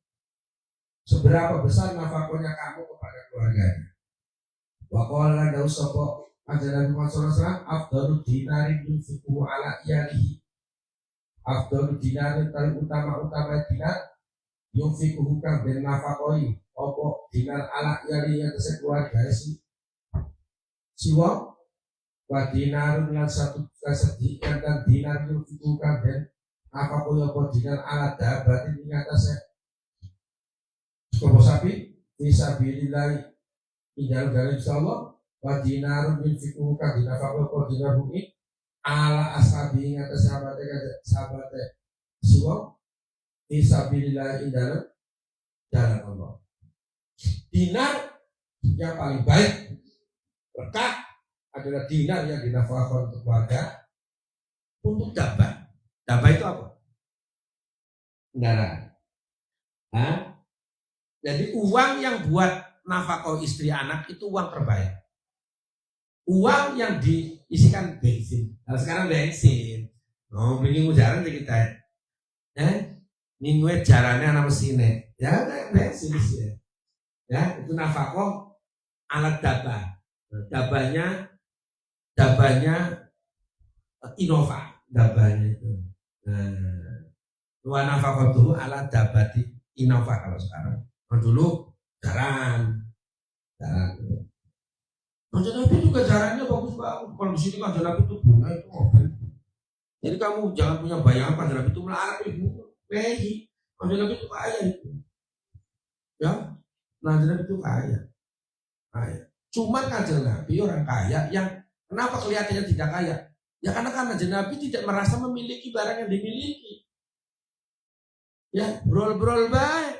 Seberapa besar nafkahnya kamu kepada keluarganya? Wa qala Daud sapa ajaran Muhammad sallallahu alaihi wasallam afdalu dinarin yunfiqu ala iyalihi. Afdalu dinarin paling utama dinar yunfiqu kang ben nafkahi apa dinar ala iyalihi yang keluarga siwa wa dinarun lan satu kesedihan dan dinar yunfiqu kang ben nafkahi apa dinar ala dabatin ing atase Sopo sapi bisa bililai tinggal dari insyaallah wa dinarun yunfiqu ka dinafaqo ko dinarun ala ashabi ngata sahabate suwa bisa bililai dalam Allah. Dinar yang paling baik berkah adalah dinar yang dinafaqkan untuk keluarga untuk dabah. Dabah itu apa? Kendaraan. Jadi uang yang buat nafkah istri anak itu uang terbaik. Uang yang diisikan bensin. Nah, sekarang bensin. Beli jarang kita. Minggu jarannya nama mesinnya. Ya bensin sih. Ya itu nafkah alat dabah. Dabahnya Innova. Dabahnya itu. Wa nafkah itu alat dabati Innova kalau sekarang. Dulu jaran. Kanjeng Nabi juga jarannya bagus banget. Kalau di sini Kanjeng Nabi itu bunga itu mobil. Jadi kamu jangan punya bayangan Kanjeng Nabi itu melarat itu. Kanjeng Nabi itu kaya itu. Ya, Kanjeng Nabi itu kaya. Cuman Kanjeng Nabi orang kaya yang kenapa kelihatannya tidak kaya? Ya karena Kanjeng Nabi tidak merasa memiliki barang yang dimiliki. Ya, brol-brol baik.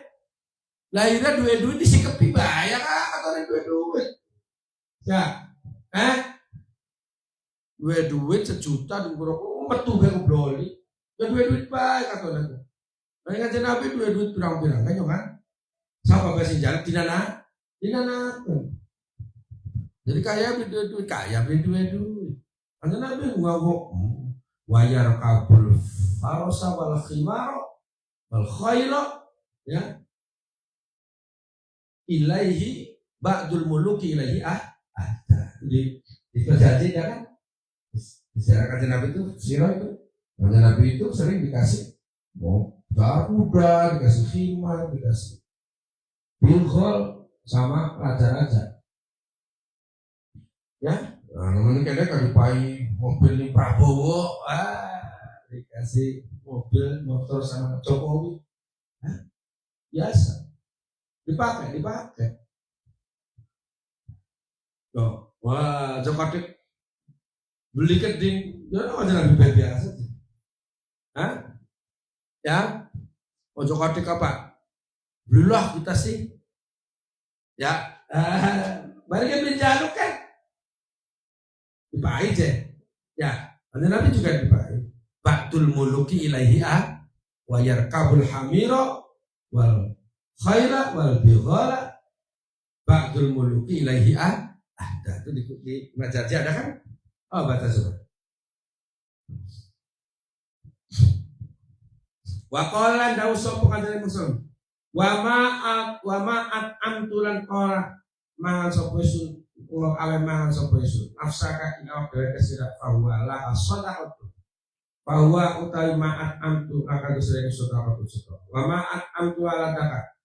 Lahirnya duit disikepi bayar atau duit. Ya, duit 1 juta di kurang metu gue ngobroli. Ya duit baik atau nanti. Nah yang Nabi duit pirang-pirang kan? Sama bahasa jalan dinana. Jadi kaya beli duit kaya beli duit. Karena Nabi ngomong wayar kabul farosa wal khimaro wal khayla ya. Ilaihi ba'dul muluki ilaihi Jadi diperjanji ya kan? Masyarakat Nabi itu sirah itu. Nabi itu sering dikasih kuda, dikasih khimar, dikasih bilkhol sama raja-raja. Ya, namanya kayaknya kalau dipai mobil ini Prabowo, dikasih mobil motor sama Jokowi, biasa. Dipakai. Loh, wah, Jokowi beli keding, ya aja lebih biasa. Ya, Jokowi apa? Belum kita sih. Ya, balikin menjaluk kan dipakai je. Ya, ada Nabi juga dipakai. Ba'dul muluki ilaihi wa yarkabul hamira wal khaira wal bighala ba'dul muluki ilaihi itu di Majarji ada kan? Oh, baca surat. Wa qala dawu sapa kanjeng Rasul. Wa ma'at amtulan qala mangan sapa sun wa ale mangan sapa sun. Afsaka ing awak dhewe kesira bahwa la sadaqatu. Bahwa utawi ma'at amtu akan disere sedekah sedekah. Wa ma'at amtu ala daka.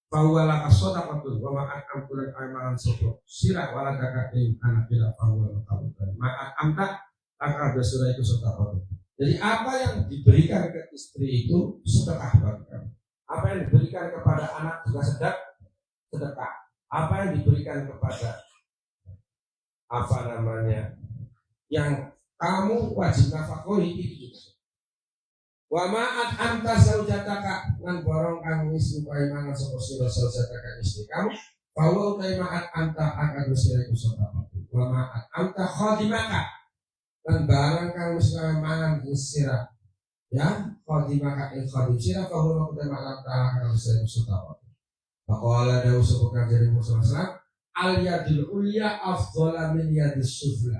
Bahwa la sadaqatu wa ma'at amtu lan ale mangan sapa sira wala daka ing anak bila bahwa kabutan. Ma'at amta akan disere itu sedekah. Jadi apa yang diberikan ke istri itu sedekah bagi kamu. Apa yang diberikan kepada anak juga sedekah. Apa yang diberikan kepada yang kamu wajib nafkahi itu juga. Wa ma'at anta zaujataka lan borong kang wis supaya mangan sapa sira zaujataka istri kamu. Bahwa utai ma'at anta akan sira iku sedekah. Wa ma'at anta khadimaka dan barang kang mesti mangan sira ya khadimaka in khadim sira bahwa kita makan kang mesti sedekah. Faqala dawu sapa kanjeng Muhammad al yadul ulya afdhala min yadis sufla.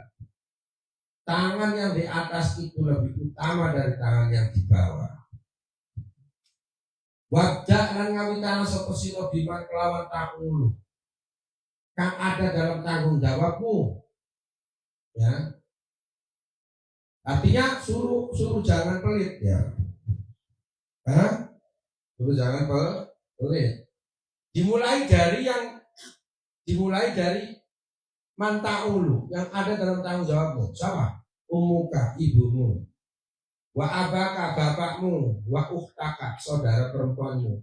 Tangan yang di atas itu lebih utama dari tangan yang di bawah. Wabda lan ngawitana sapa sira biman kelawan takulu kang ada dalam tanggung jawabmu. Ya. Artinya suruh jangan pelit ya. Suruh jangan pelit. Dimulai dari mantaulu yang ada dalam tanggung jawabmu. Sama umuka ibumu, wa abaka bapakmu, wa ukhtaka saudara perempuanmu,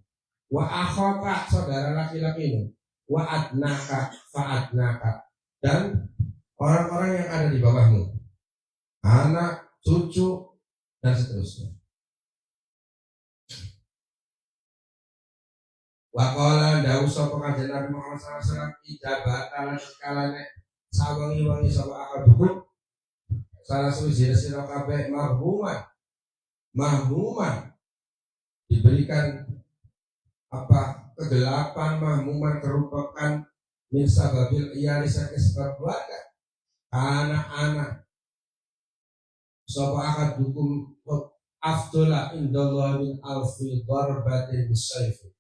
wa akhaka saudara laki-lakimu, wa adnaka fa'adnaka dan orang-orang yang ada di bawahmu, anak, cucu dan seterusnya. Wa qala dawu sapa kanjeng Nabi Muhammad sallallahu alaihi wasallam ijabatan kalane sawangi-wangi sapa akadukum salah suci sira kabeh mahmuman diberikan kegelapan mahmuman kerupakan min sababil iyali saking sebab keluarga anak-anak sapa akadukum afdala indallah min alfi darbatin bisayfi.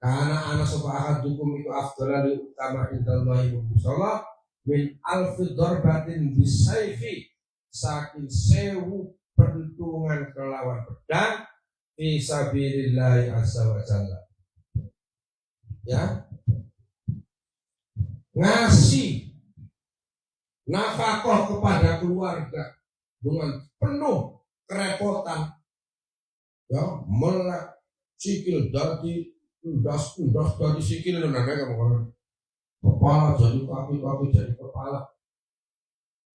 Karena anak sapa akadukum itu afdala li utama indallah musalla min alfi darbatin bisayfi saking 1000 pentungan kelawan pedang fi sabilillah azza wa jalla. Ya. Ngasih nafkah kepada keluarga dengan penuh kerepotan. Ya, melek sikil dari undas dari sikil namanya kamu kepala jadi kaki jadi kepala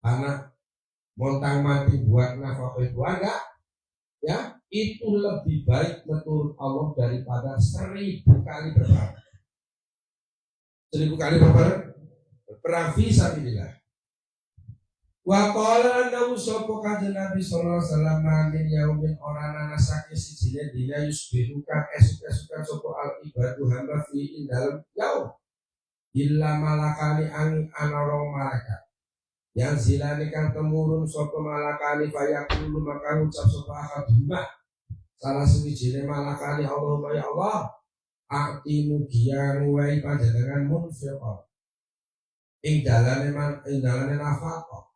anak montang manting buat nafkah keluarga ya itu lebih baik menurut Allah daripada 1000 kali berperang 1000 kali berperang fisabilillah. Wa qala annahu sapa kanjeng Nabi sallallahu alaihi wasallam min yaumin ora ana sake sijine dina yusbihuka esuk-esukan sapa al ibadu hamba fi indal yaum illa malakani angin anarong malaikat yang zilani kang temurun sapa malakani fayaqulu maka ucap sapa akadumah salah suwijine malakani Allahumma ya Allah ati mugian wae panjenengan munfiqah ing dalane nafkah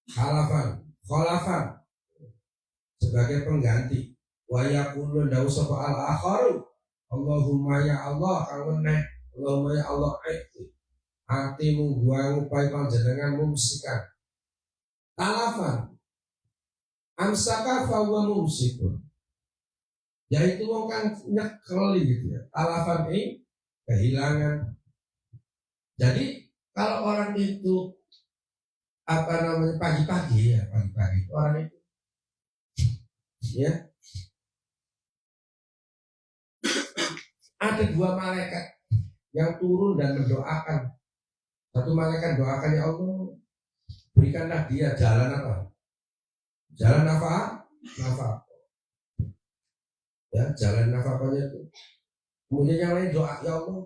khalafan sebagai pengganti wa yaqulu dawu sapa al akharu Allahumma ya Allah kang meneh Allahumma ya Allah hatimu gua ngupai panjenengan mumsikan talafan amsaka fawa mumsikun yaitu wong kang nyekeli gitu ya talafan ini kehilangan. Jadi kalau orang itu pagi-pagi orang itu ya Ada dua malaikat yang turun dan mendoakan. Satu malaikat doakan, ya Allah, berikanlah dia jalan apa? Jalan nafkah. Ya, jalan nafkahnya itu. Kemudian yang lain doa, ya Allah,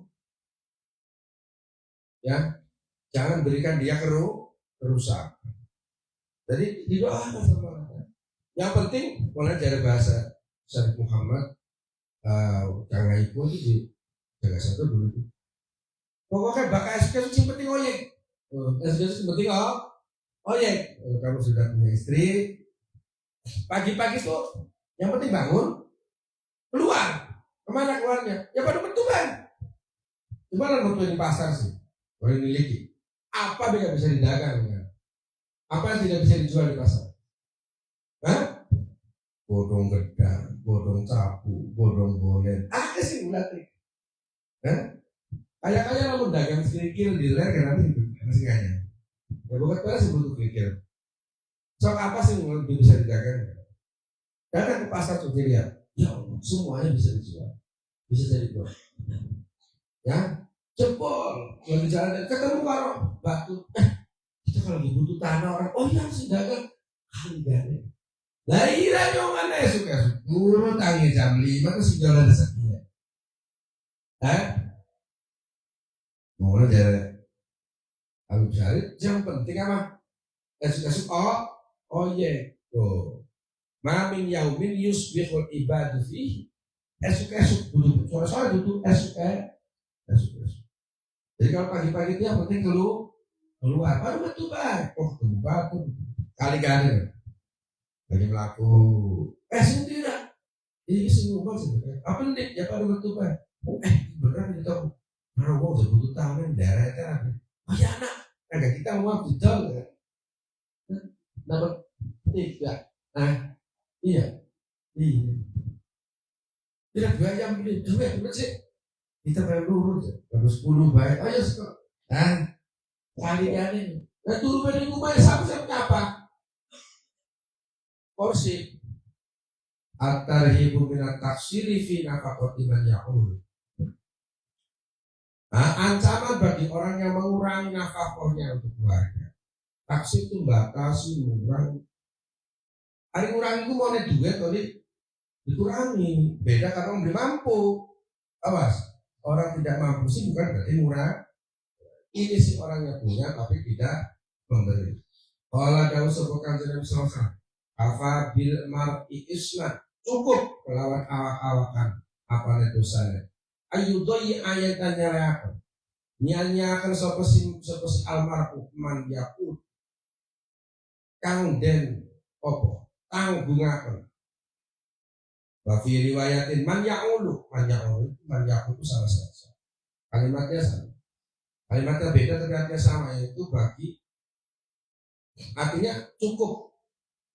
ya, jangan berikan dia kerusakan. Jadi didoakan sama Allah. Yang penting mulai dari bahasa Syarif Muhammad, jangan ikut itu jaga satu dulu. Pokoknya bakal SK itu penting oyek. SK itu penting oyek. Kamu sudah punya istri, pagi-pagi tuh yang penting bangun, keluar. Kemana keluarnya? Ya pada bentukan. Gimana bentukan di pasar sih? Boleh miliki. Apa yang bisa didagang? Ya? Apa yang tidak bisa dijual di pasar? Hah? Bodong gedang, bodong sapu, bodong bolen. Ada sih berarti. Hah? Kayak kamu dagang kerikil di ler kan nanti masih kaya. Ya bukan pada sih butuh kerikil. Sok apa sih yang lebih bisa didagang? Datang ke pasar tuh dilihat. Ya Allah, semuanya bisa dijual, bisa jadi buah. Ya, jempol, kalau di jalan ketemu karo batu, kita kalau lagi butuh tanah orang, oh iya sih dagang, kali gane. Lah iya dong mana ya suka, turun tangi jam 5 tuh si jualan sekian. Mau aja, aku cari, yang penting apa? Esuk oh iya, tuh. Mamin yaumin yusbihul ibadu fihi. Esok duduk, sore duduk esok. Jadi kalau pagi-pagi dia penting keluar, baru betul baik. Oh keluar tuh kali-kali lagi melaku. Sendiri. Ini semua sebenarnya. Apa nih? Ya baru betul baik. Oh beneran itu. Mana gua udah butuh tahu daerah itu. Oh ya anak, ada kita mau betul kan? Nomor 3. Iya. Tidak bayar beli duit sih. Kita bayar lurus, baru 10 bayar. Ayo sekarang. Kali-kali. Nah turun dari rumah sama apa? Porsi. At-tarhibu minat taksiri fi nafaqati man ya'ul. Ancaman bagi orang yang mengurangi nafkahnya untuk keluarga. Taksir itu batasi, mengurangi. Hari ngurangi itu mau duit tadi dikurangi. Beda kalau orang mampu. Awas. Orang tidak mampu sih bukan berarti murah. Ini sih orang yang punya tapi tidak memberi. Kalau ada usaha kanjeng Nabi sallallahu. Afa bil mar'i isna, cukup melawan awak-awakan apa dosanya. Ayu doi ayatan nyalakan. Nyanyiakan sapa si almarhum man yakut. Kang den opo? Tanggungaken. Wa fi riwayatin man ya'ulu itu salah satu. Kalimatnya sama. Kalimatnya beda tapi artinya sama, yaitu bagi, artinya cukup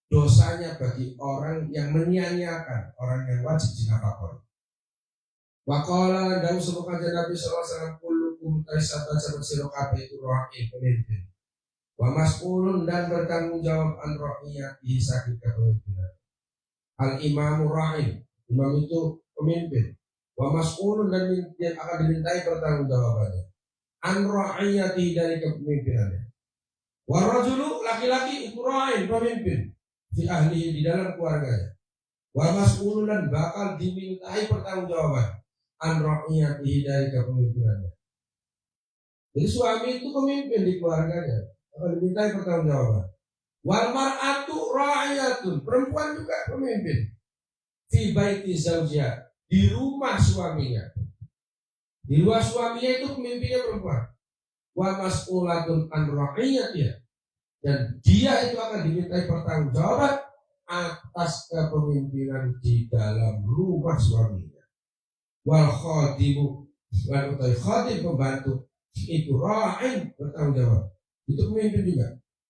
dosanya bagi orang yang menyia-nyiakan orang yang wajib dinafkahi. Wa qala dan sebutkan Nabi sallallahu alaihi wasallam kullukum taisata sabat sira kabeh itu ra'i pemimpin. Wa mas'ulun dan bertanggung jawab an ra'iyati saking kepemimpinan. Al imamu ra'in, imam itu pemimpin. Wa mas'ulun dan yang akan dimintai pertanggung jawabannya. An ra'iyati dari kepemimpinannya. Wa rajulu laki-laki itu ra'in, pemimpin. Fi ahli di dalam keluarganya. Wa mas'ulun dan bakal dimintai pertanggung jawaban. An ra'iyati dari kepemimpinannya. Jadi suami itu pemimpin di keluarganya. Akan dimintai pertanggungjawaban. Wal mar'atu ra'iyatun, perempuan juga pemimpin. Fi baiti zawjiha, di rumah suaminya. Di luar suaminya itu pemimpinnya perempuan. Wa mas'ulatun an ra'iyatiha, dan dia itu akan dimintai pertanggungjawaban atas kepemimpinan di dalam rumah suaminya. Wal khadimu, wal khadim pembantu itu ra'in, bertanggung jawab. Itu pemimpin juga.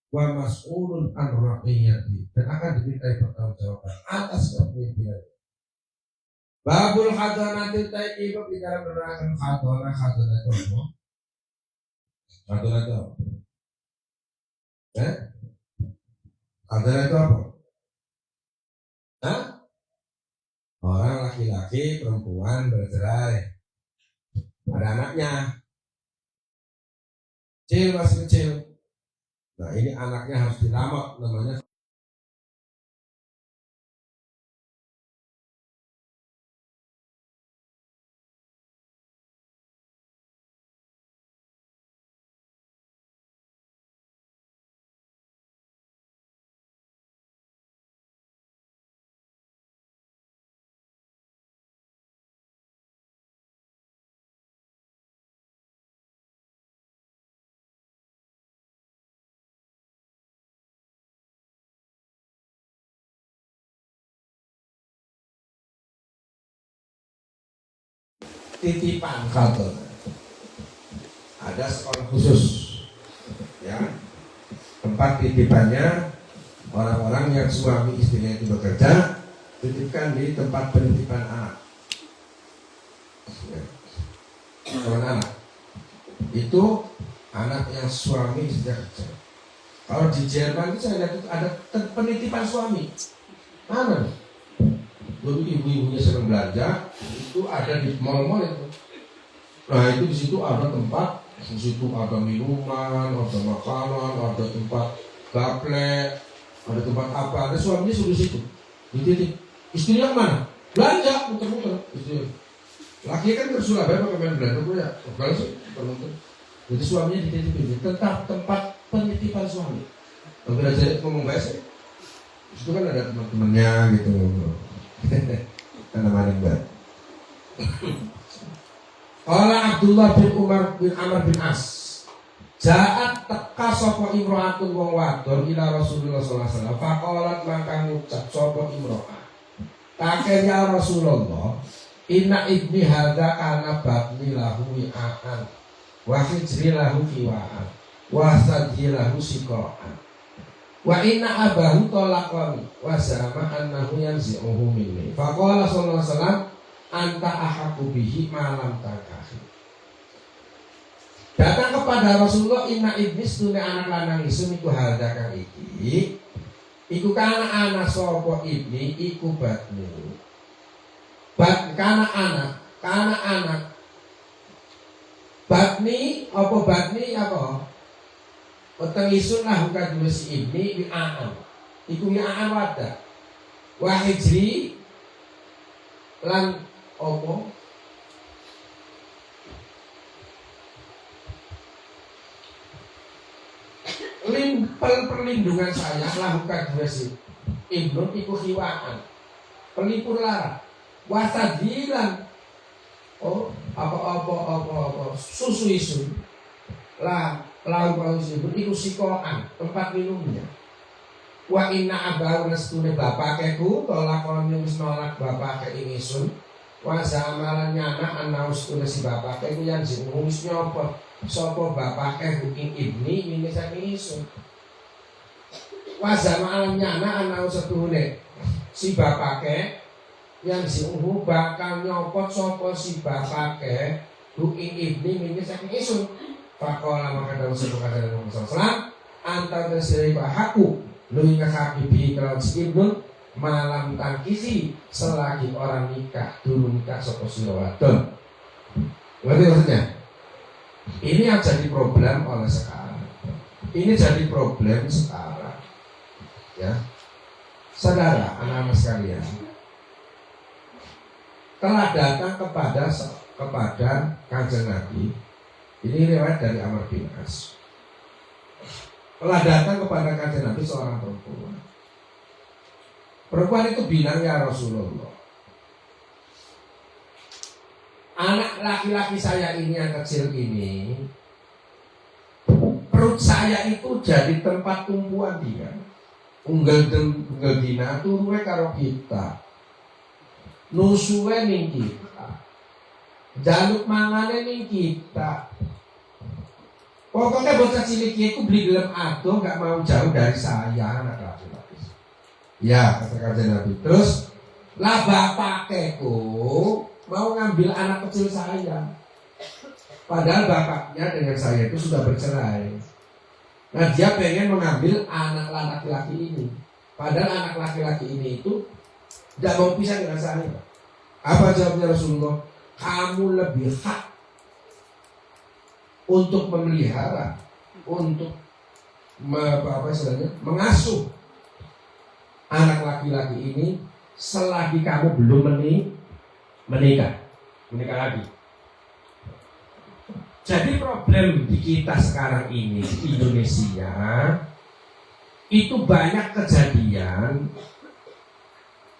Wa mas'ulun an ra'iyati, dan akan dimintai pertanggungjawaban atas kepemimpinan. Babul khadanatil ta'ibu bicara menerangkan khadana itu apa? Khadana itu apa? Khadana itu apa? Orang laki-laki perempuan bercerai, ada anaknya, kecil, masih kecil. Nah ini anaknya harus diramat, namanya titipan kantor. Ada sekolah khusus, ya, tempat titipannya orang-orang yang suami istrinya itu bekerja, titipkan di tempat penitipan anak. Ya. Anak itu anak yang suami istrinya kerja. Kalau di Jerman itu saya lihat itu ada penitipan suami. Mana? Dulu ibu-ibunya sering belanja, itu ada di mall-mall itu. Nah itu di situ ada tempat, di situ ada minuman, ada makanan, ada tempat gaplek, ada tempat apa, ada suaminya sudah di situ. Dititip. Istrinya mana? Belanja, muter-muter. Istri. Laki kan ke Surabaya pakai main belanja, ya. Kalau sih muter-muter. Jadi suaminya dititipin. Tetap tempat penitipan suami. Tapi aja ngomong bahasa. Itu kan ada teman-temannya gitu. Karena maling banget. Qala Abdullah bin Umar bin Amr bin As. Ja'at teka sapa imro'atun wong wadon ila Rasulullah sallallahu alaihi wasallam. Faqalat maka ngucap sapa imro'ah. Kakek ya Rasulullah, inna ibni hadza kana batni lahu wi'an. Wa hijri lahu kiwa'an. Wa sadhi lahu siqa'an. Wa inna abahu talaqani wa zama annahu yanzi'uhu minni. Faqala sallallahu alaihi wasallam anta ahaqqu bihi ma lam takahi. Datang kepada Rasulullah inna iblis tune anak lanang isun iku hadza kang iki. Iku kana anak sapa ibni iku batni. Kana anak. Batni apa? Weteng isun lah bukan dulu si ibni wi'aan. Iku wi'aan wadah. Wa hijri lan opo perlindungan saya lakukan dua sih ibnu iku hiwaan pelipur lara wasadilan apa susu isu lah lalu isu iku sikoan tempat minumnya. Wa inna abahu nastune bapakeku tolakon wis nolak bapake ing isun. Wa zamalan nyana ana ustune si bapake ku yang sing wis nyopot sapa bapake ing ibni ini saking isun. Wa zamalan nyana ana ustune si bapake yang sing bakal nyopot sapa si bapake ing ibni ini saking isun. Faqala maka dawu sapa kadang Muhammad sallallahu alaihi wasallam anta tasri bahaku lu habibi kalau ibnun malam tangkisi selagi orang nikah dulu nikah sapa sira wadon. Ngerti maksudnya? Ini yang jadi problem oleh sekarang. Ini jadi problem sekarang. Ya. Saudara, anak-anak sekalian, telah datang kepada Kanjeng Nabi. Ini riwayat dari Amr bin As. Telah datang kepada Kanjeng Nabi seorang perempuan. Perempuan itu bilang, ya Rasulullah, anak laki-laki saya ini yang kecil ini, perut saya itu jadi tempat tumpuan dia. Unggal dina turuwe karo kita, nusuwe ning kita, jaluk mangane ning kita. Pokoknya bocah cilik itu beli gelem ado gak mau jauh dari saya anak laki-laki. Ya kata Kanjeng Nabi. Terus lah bapakku mau ngambil anak kecil saya. Padahal bapaknya dengan saya itu sudah bercerai. Nah dia pengen mengambil anak laki-laki ini. Padahal anak laki-laki ini itu tidak mau pisah dengan saya. Apa jawabnya Rasulullah? Kamu lebih hak untuk memelihara, untuk mengasuh anak laki-laki ini selagi kamu belum menikah lagi. Jadi problem di kita sekarang ini di Indonesia itu banyak kejadian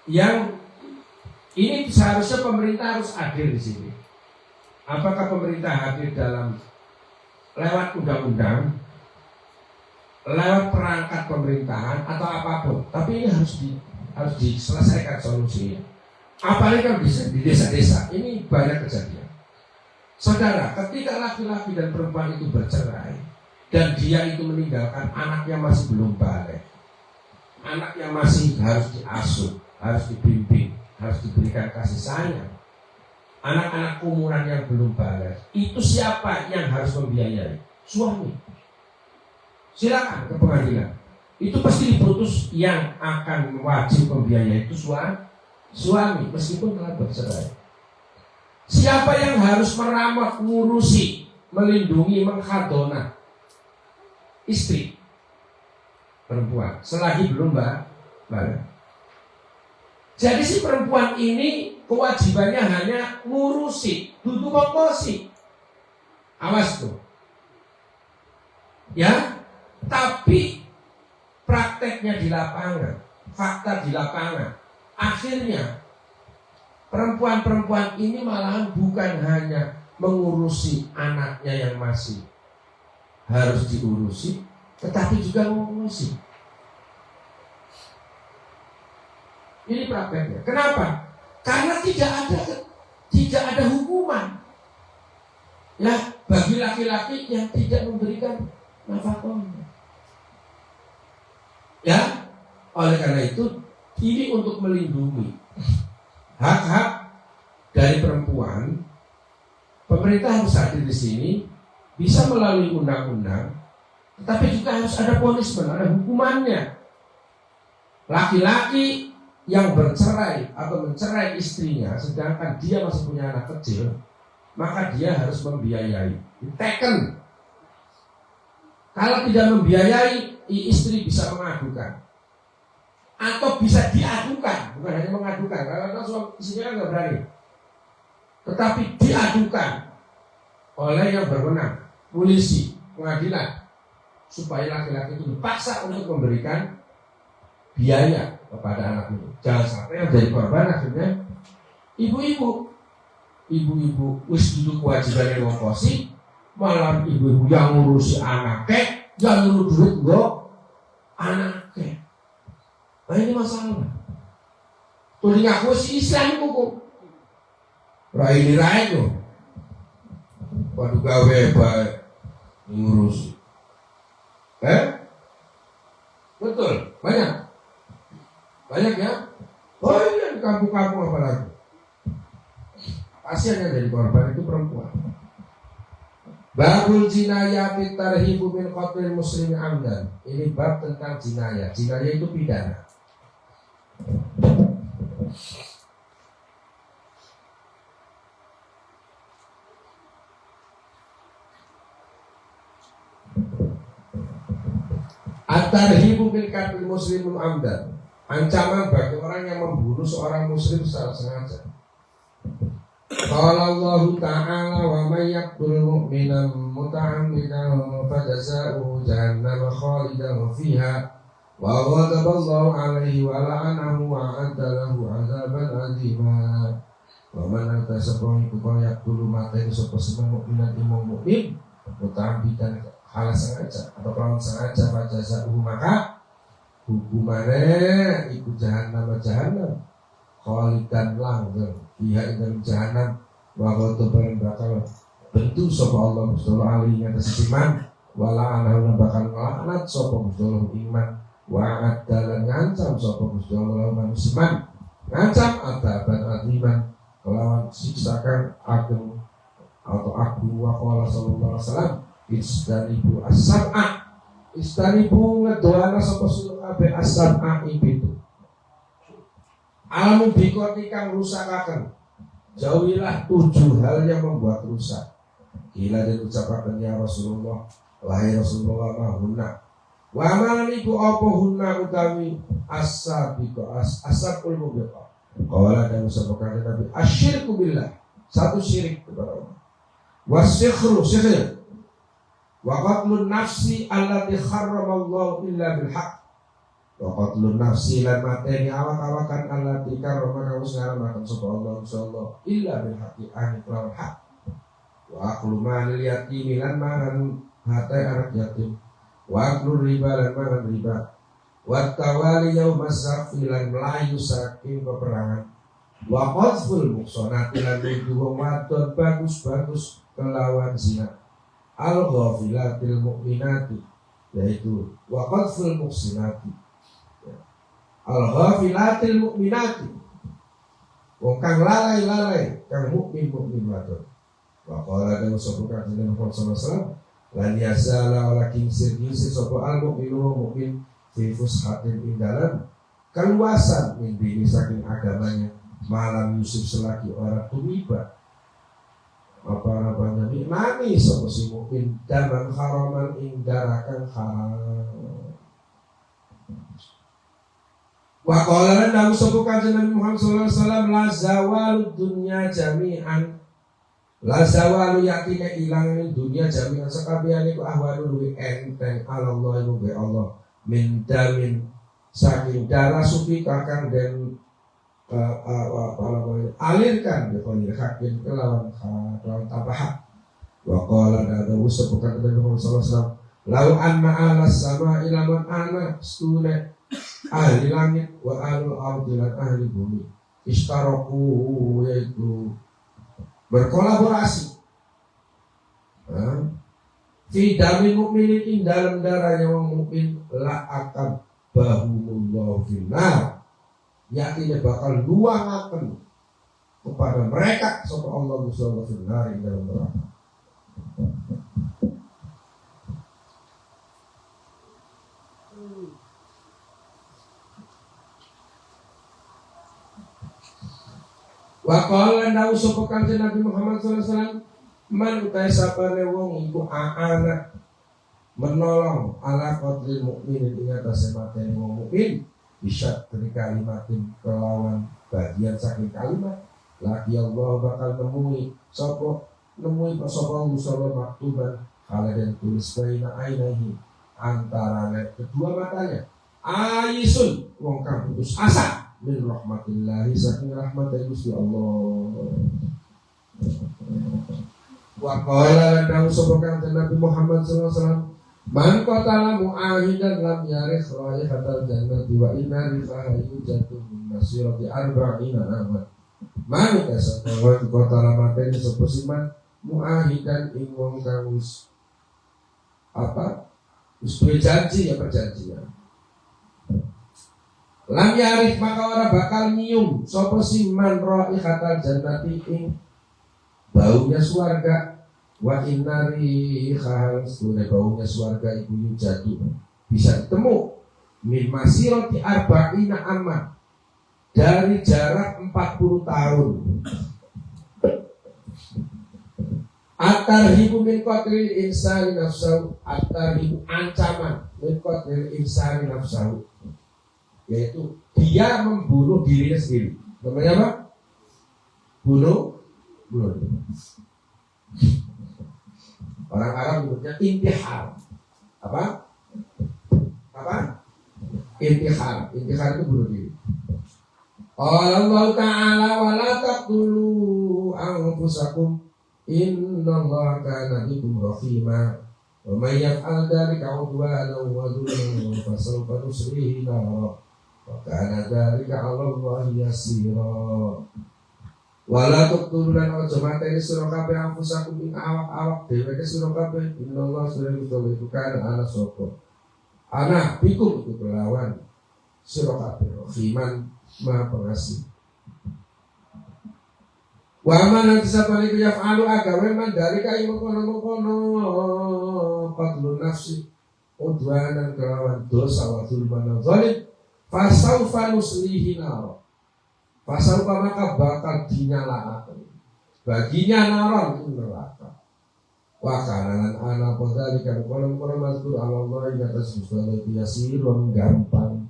yang ini seharusnya pemerintah harus hadir di sini. Apakah pemerintah hadir dalam lewat undang-undang, lewat perangkat pemerintahan atau apapun? Tapi ini harus diselesaikan solusinya. Apalagi kalau di desa-desa ini banyak kejadian. Saudara, ketika laki-laki dan perempuan itu bercerai dan dia itu meninggalkan anaknya masih belum balik, anaknya masih harus diasuh, harus dibimbing, harus diberikan kasih sayang. Anak-anak umuran yang belum balik, itu siapa yang harus membiayai? Suami. Silakan ke pengadilan. Itu pasti diputus yang akan wajib membiayai itu suami, meskipun telah bercerai. Siapa yang harus merawat, ngurusi, melindungi, menghadona? Istri, perempuan, selagi belum balik. Jadi si perempuan ini kewajibannya hanya ngurusi, duduk ngongkosi. Awas tuh. Ya, tapi prakteknya di lapangan, fakta di lapangan, akhirnya perempuan-perempuan ini malahan bukan hanya mengurusi anaknya yang masih harus diurusi, tetapi juga mengurusi. Ini prakteknya. Kenapa? Karena tidak ada hukuman ya bagi laki-laki yang tidak memberikan nafkahnya. Ya, oleh karena itu ini untuk melindungi hak-hak dari perempuan. Pemerintah harus hadir di sini, bisa melalui undang-undang, tetapi juga harus ada punishment, ada hukumannya. Laki-laki yang bercerai atau mencerai istrinya, sedangkan dia masih punya anak kecil, maka dia harus membiayai, diteken. Kalau tidak membiayai, istri bisa mengadukan atau bisa diadukan, bukan hanya mengadukan. Karena istrinya kan nggak berani, tetapi diadukan oleh yang berwenang, polisi, pengadilan, supaya laki-laki itu dipaksa untuk memberikan biaya kepada anak itu. Jangan sampai yang jadi korban akhirnya ibu-ibu wis duduk kewajibannya ngongkosi, malah ibu-ibu yang ngurusi anaknya, yang nyuruh duit kok anaknya. Nah ini masalah. Tuh ngaku si Islam hukum. Rai itu. Waduh gawe baik ngurusi. Betul, banyak ya. Oh iya, di kampung-kampung apalagi. Pasien yang jadi korban itu perempuan. Babul jinayah tarhibu min qatlil muslim amdan. Ini bab tentang jinayah. Jinayah itu pidana. At-tarhibu min qatlil muslim amdan. Ancaman bagi orang yang membunuh seorang muslim secara sengaja. Qala Allah Ta'ala wa may yaqtul mu'minan muta'ammidan fajaza'uhu jahannam khalidan fiha wa ghadaba Allahu 'alaihi wa la'anahu wa 'adda lahu 'adzaban 'azima. Wa man atasabbahu fa yaqtulu ma'atan sapa mu'minan mu'min muta'ammidan hal sengaja atau kelawan sengaja fajaza'uhu maka hukumannya ikut jahannam khalidan langgeng pihak dalam jahannam wa ghadaban bakal bentuk sapa Allah subhanahu alaihi atas iman wala ana bakal nglaknat sapa subhanahu iman wa adalan ngancam sapa subhanahu manusiman ngancam adaban aziman kelawan siksakan agung atau agung wa qala sallallahu alaihi wasallam istanibu as-sab'a istanibu ngedoana sapa kabeh as-sab'a itu al-mubiqati kang rusakaken. Jauhilah 7 hal yang membuat rusak. Kila dan ucapakan ya Rasulullah, wahai Rasulullah mahunna. Wa amalan iku apa hunna utawi asabul mubiqah. Qala dan ucapakan Nabi asyirku billah, satu syirik kepada Allah. Wasikhru sihir. Wa qatlun nafsi allati harramallahu illa bil haqq. Wa qatlun nafsi lan mateni awak-awakan allati karrama kawus ngaramaken sapa Allah insyaallah illa bil haqqi an kelawan hak. Wa aklu malil yatim lan mangan hatai anak yatim. Wa aklu riba lan mangan riba. Wa tawali yaumas safi lan melayu saking peperangan. Wa qadzful muhsanati lan nuduh wadon bagus-bagus kelawan zina. Al-ghafilatil mu'minati, yaitu wa qadzful muhsinati. Al-ghafilatil mu'minati, wong kang lalai-lalai kang mukmin wadon. Wa qala dan usahakan Nabi Muhammad sallallahu alaihi wasallam lan yasala walakin sir-sir sapa al-mu'minu mu'min fi fushatin ing dalam keluasan min dini saking agamanya malam Yusuf selagi orang tumiba apa-apanya nikmati sapa si mukmin daman haraman ing darakan haram. Wa qala lan usahakan Nabi Muhammad sallallahu alaihi wasallam la zawalud dunya jami'an. La zawalu yakine ilang ning dunia jami'an sakabehane ku ahwalul wi enteng Allah iku be Allah min damin saking darah suci kakang dan alirkan bi khair hakin kelawan tanpa hak. Wa qala ada usahakan Nabi Muhammad sallallahu alaihi wasallam lau anna alas sama ilaman ana stune ahli langit wa alul ardi lan ahli bumi istaraku yaitu berkolaborasi fi dami mukminin ing dalam darahnya wong mukmin la akab bahumullahu finnar, yakni bakal luangaken kepada mereka sapa Allah subhanahu wa ta'ala ing dalam neraka. Wa qala nau sapa kanjeng Nabi Muhammad sallallahu alaihi wasallam man utai sapane wong iku aana menolong ala qatlil mukmin ing atase mateni wong mukmin bisa dari kalimatin kelawan bagian saking kalimat lagi Allah bakal nemui sapa Allah maktuban kala dan tulis baina ainahi antara kedua matanya aisun wong kang putus asa min rahmatillahi saking rahmat dari Gusti Allah. Wa qala dan sapa Nabi Muhammad sallallahu alaihi wasallam man qatala mu'ahidan lam yarikh raihatal jannati wa inna rifaha yujatu min masirati arba'ina aman. Man kasatawa qatala mateni sapa siman mu'ahidan ing wong kang wis janji ya perjanjian. Lam yarif maka ora bakal nyium sapa siman raihatal jannati ing baunya surga wa innari khal sunne baunya surga iku jatuh bisa ketemu min masirati arba'ina aman dari jarak 40 tahun. Atarhibu min qatlil insani nafsahu, atarhibu ancaman min qatlil insani nafsahu, yaitu dia membunuh dirinya sendiri. Namanya apa? Bunuh. Orang Arab menyebutnya intihar. Apa? Intihar. Intihar itu bunuh diri. Allah Ta'ala wa la taqtulu anfusakum innallaha kana bikum rahima. Wa may yaf'al dzalika 'udwanan wa dhulman fasawfa nuslihi nar. Wa kana dzalika 'ala Allahi yasira. Wala tuqtulu lan aja mateni sira kabeh anfusakum ing awak-awak dhewe sira kabeh innallaha subhanahu wa ta'ala ana sapa ana bikum itu kelawan sira kabeh rahiman maha pengasih. Wa man sabane ku yaf'alu agawe man dari kai mengkono-mengkono qatlun nafsi udwanan kelawan dosa wa zulman zalim fasaufa nuslihi nar. Pasal maka bakal dinyalakan baginya naron itu neraka. Wa kana lan ana podali kan kono mazkur Allah ing atas Gusti itu yasirun gampang.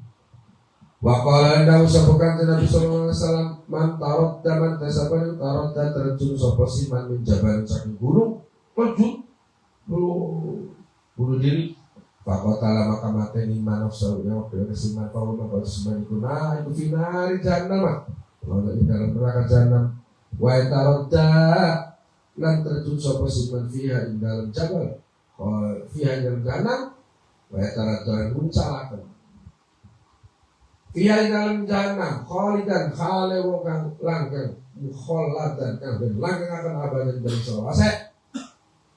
Wa qala anda usahakan Nabi sallallahu alaihi wasallam man taradda man tasaban taradda terjun sapa si man menjaban saking gunung terjun bunuh diri. Fakotala maka mateni manaf saunya waktu kesiman kau maka kesiman itu nah itu finari jahannam kalau di dalam neraka jahannam wa taradda lan terjun sapa si man fiha ing dalam jabal fiha dalam jahannam wa taradda muncalaken fiha ing dalam jahannam khalidan khale wong kang langgeng mukhalladan kang langgeng akan abadan dari selawase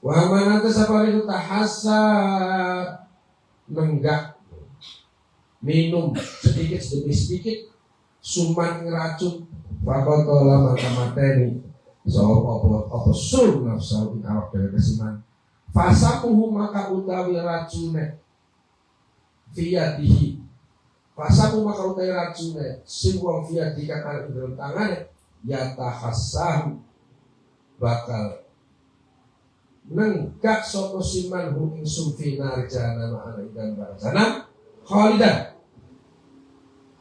wa man tasapa itu tahassa nenggak minum sedikit demi sedikit suman racun fakotola maka mateni so apa sur nafsu ing awak dhewe kesiman fasamuhu maka utawi racune fiyadihi fasamu maka utawi racune sing wong fiyadi kan ana ing dalam tangane ya tahassahu bakal nenggak sapa siman hu ing sumfi nar jahannam ana ing jahannam khalidan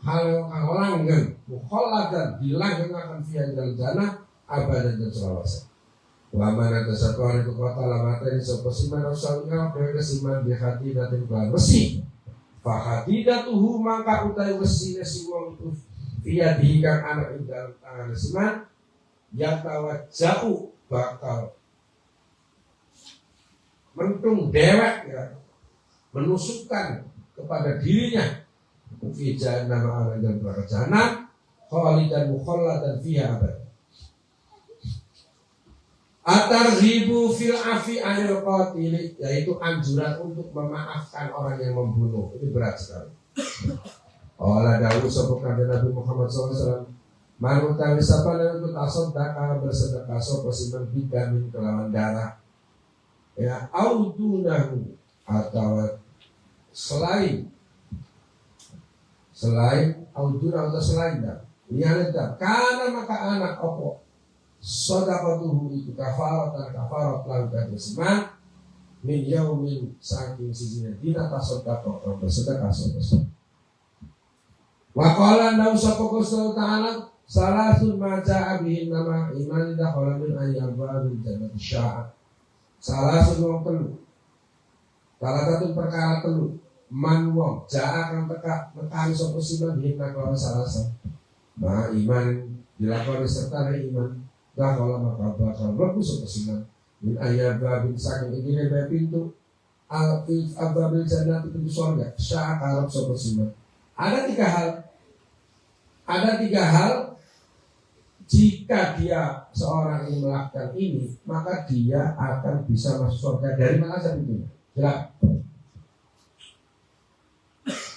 hal kang langgeng mukhalladan dilanggeng akan fiha dalam jannah abadan dan selawase wa man tasaqqa itu kota lamate sapa siman usaha dhewe siman bi hadidatin kelan besi fa hadidatuhu maka utawi besine si wong itu fiha dikang ana ing dalam tangan siman yatawajjau bakal mentung dewek ya, menusukkan kepada dirinya fi jahannam dan neraka jahannam khalidan mukhalladan fiha abad. Atarghibu fil afi anil qatil yaitu anjuran untuk memaafkan orang yang membunuh. Ini berat sekali. Allah dawuh sapa Nabi Muhammad SAW man utawi sapa lan tasaddaqah bersedekah sapa siman bidamin kelawan darah ya audunahu atau selain auduna atau selain dah lihat karena maka anak opo sedekatuhu itu kafarat lan kadesma min yaumin saking sisinya dina tasaddaqah bersedekah sapa wa qala nau sapa Gusti ta'ala salasun ma ja'a bihi nama iman dakhala min ayyabil jannati sya'a salah satu telu salah satu perkara telu man wong jaa kang teka nekani sapa siman hina kala salasa ma iman dilakoni serta iman dah kala maka bakal mlebu sapa siman min ayyabil saking iki bae pintu al-if ababil jannati pintu surga syaa karep sapa siman ada tiga hal jika dia seorang yang melakukan ini, maka dia akan bisa masuk surga. Dari mana saja itu? Jelas.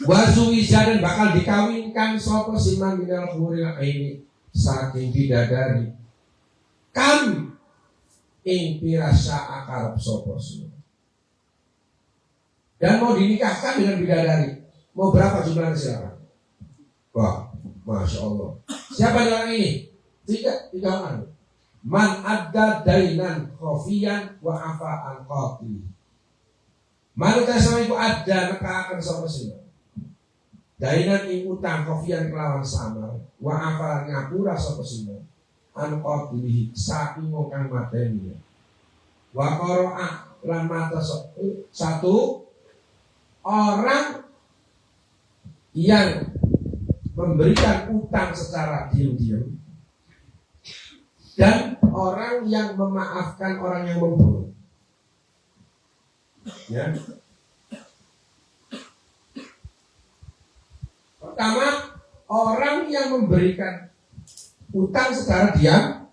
Wazuwija dan bakal dikawinkan sopo siman minal huril aini saking bidadari. Kam ing pirasa akarab sopo siman. Dan mau dinikahkan dengan bidadari. Mau berapa jumlahnya silakan? Wah, masya Allah. Siapa orang ini? Tiga orang. Man adda dainan khofiyan wa afa an qati. Man tasawuf itu ada maka akan sapa sih. Dainan ing utang khofiyan kelawan samar wa afa ngapura sapa sih. An qati saking wong kang mateni. Wa qara'a lan mata satu orang yang memberikan utang secara diam-diam dan orang yang memaafkan orang yang membunuh. Ya. Pertama, orang yang memberikan utang secara diam,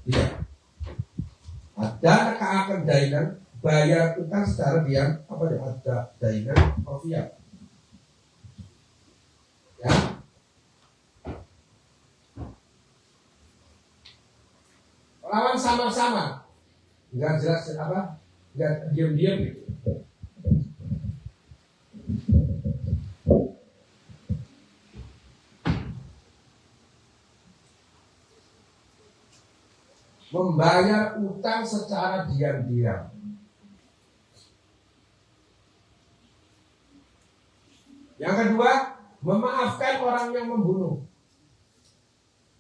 tidak. Ada akan dainan bayar utang secara diam, apa ya? Ada dainan khafiyah. Ya. Lawan sama-sama, nggak jelas apa, nggak diam-diam gitu. Membayar utang secara diam-diam. Yang kedua, memaafkan orang yang membunuh.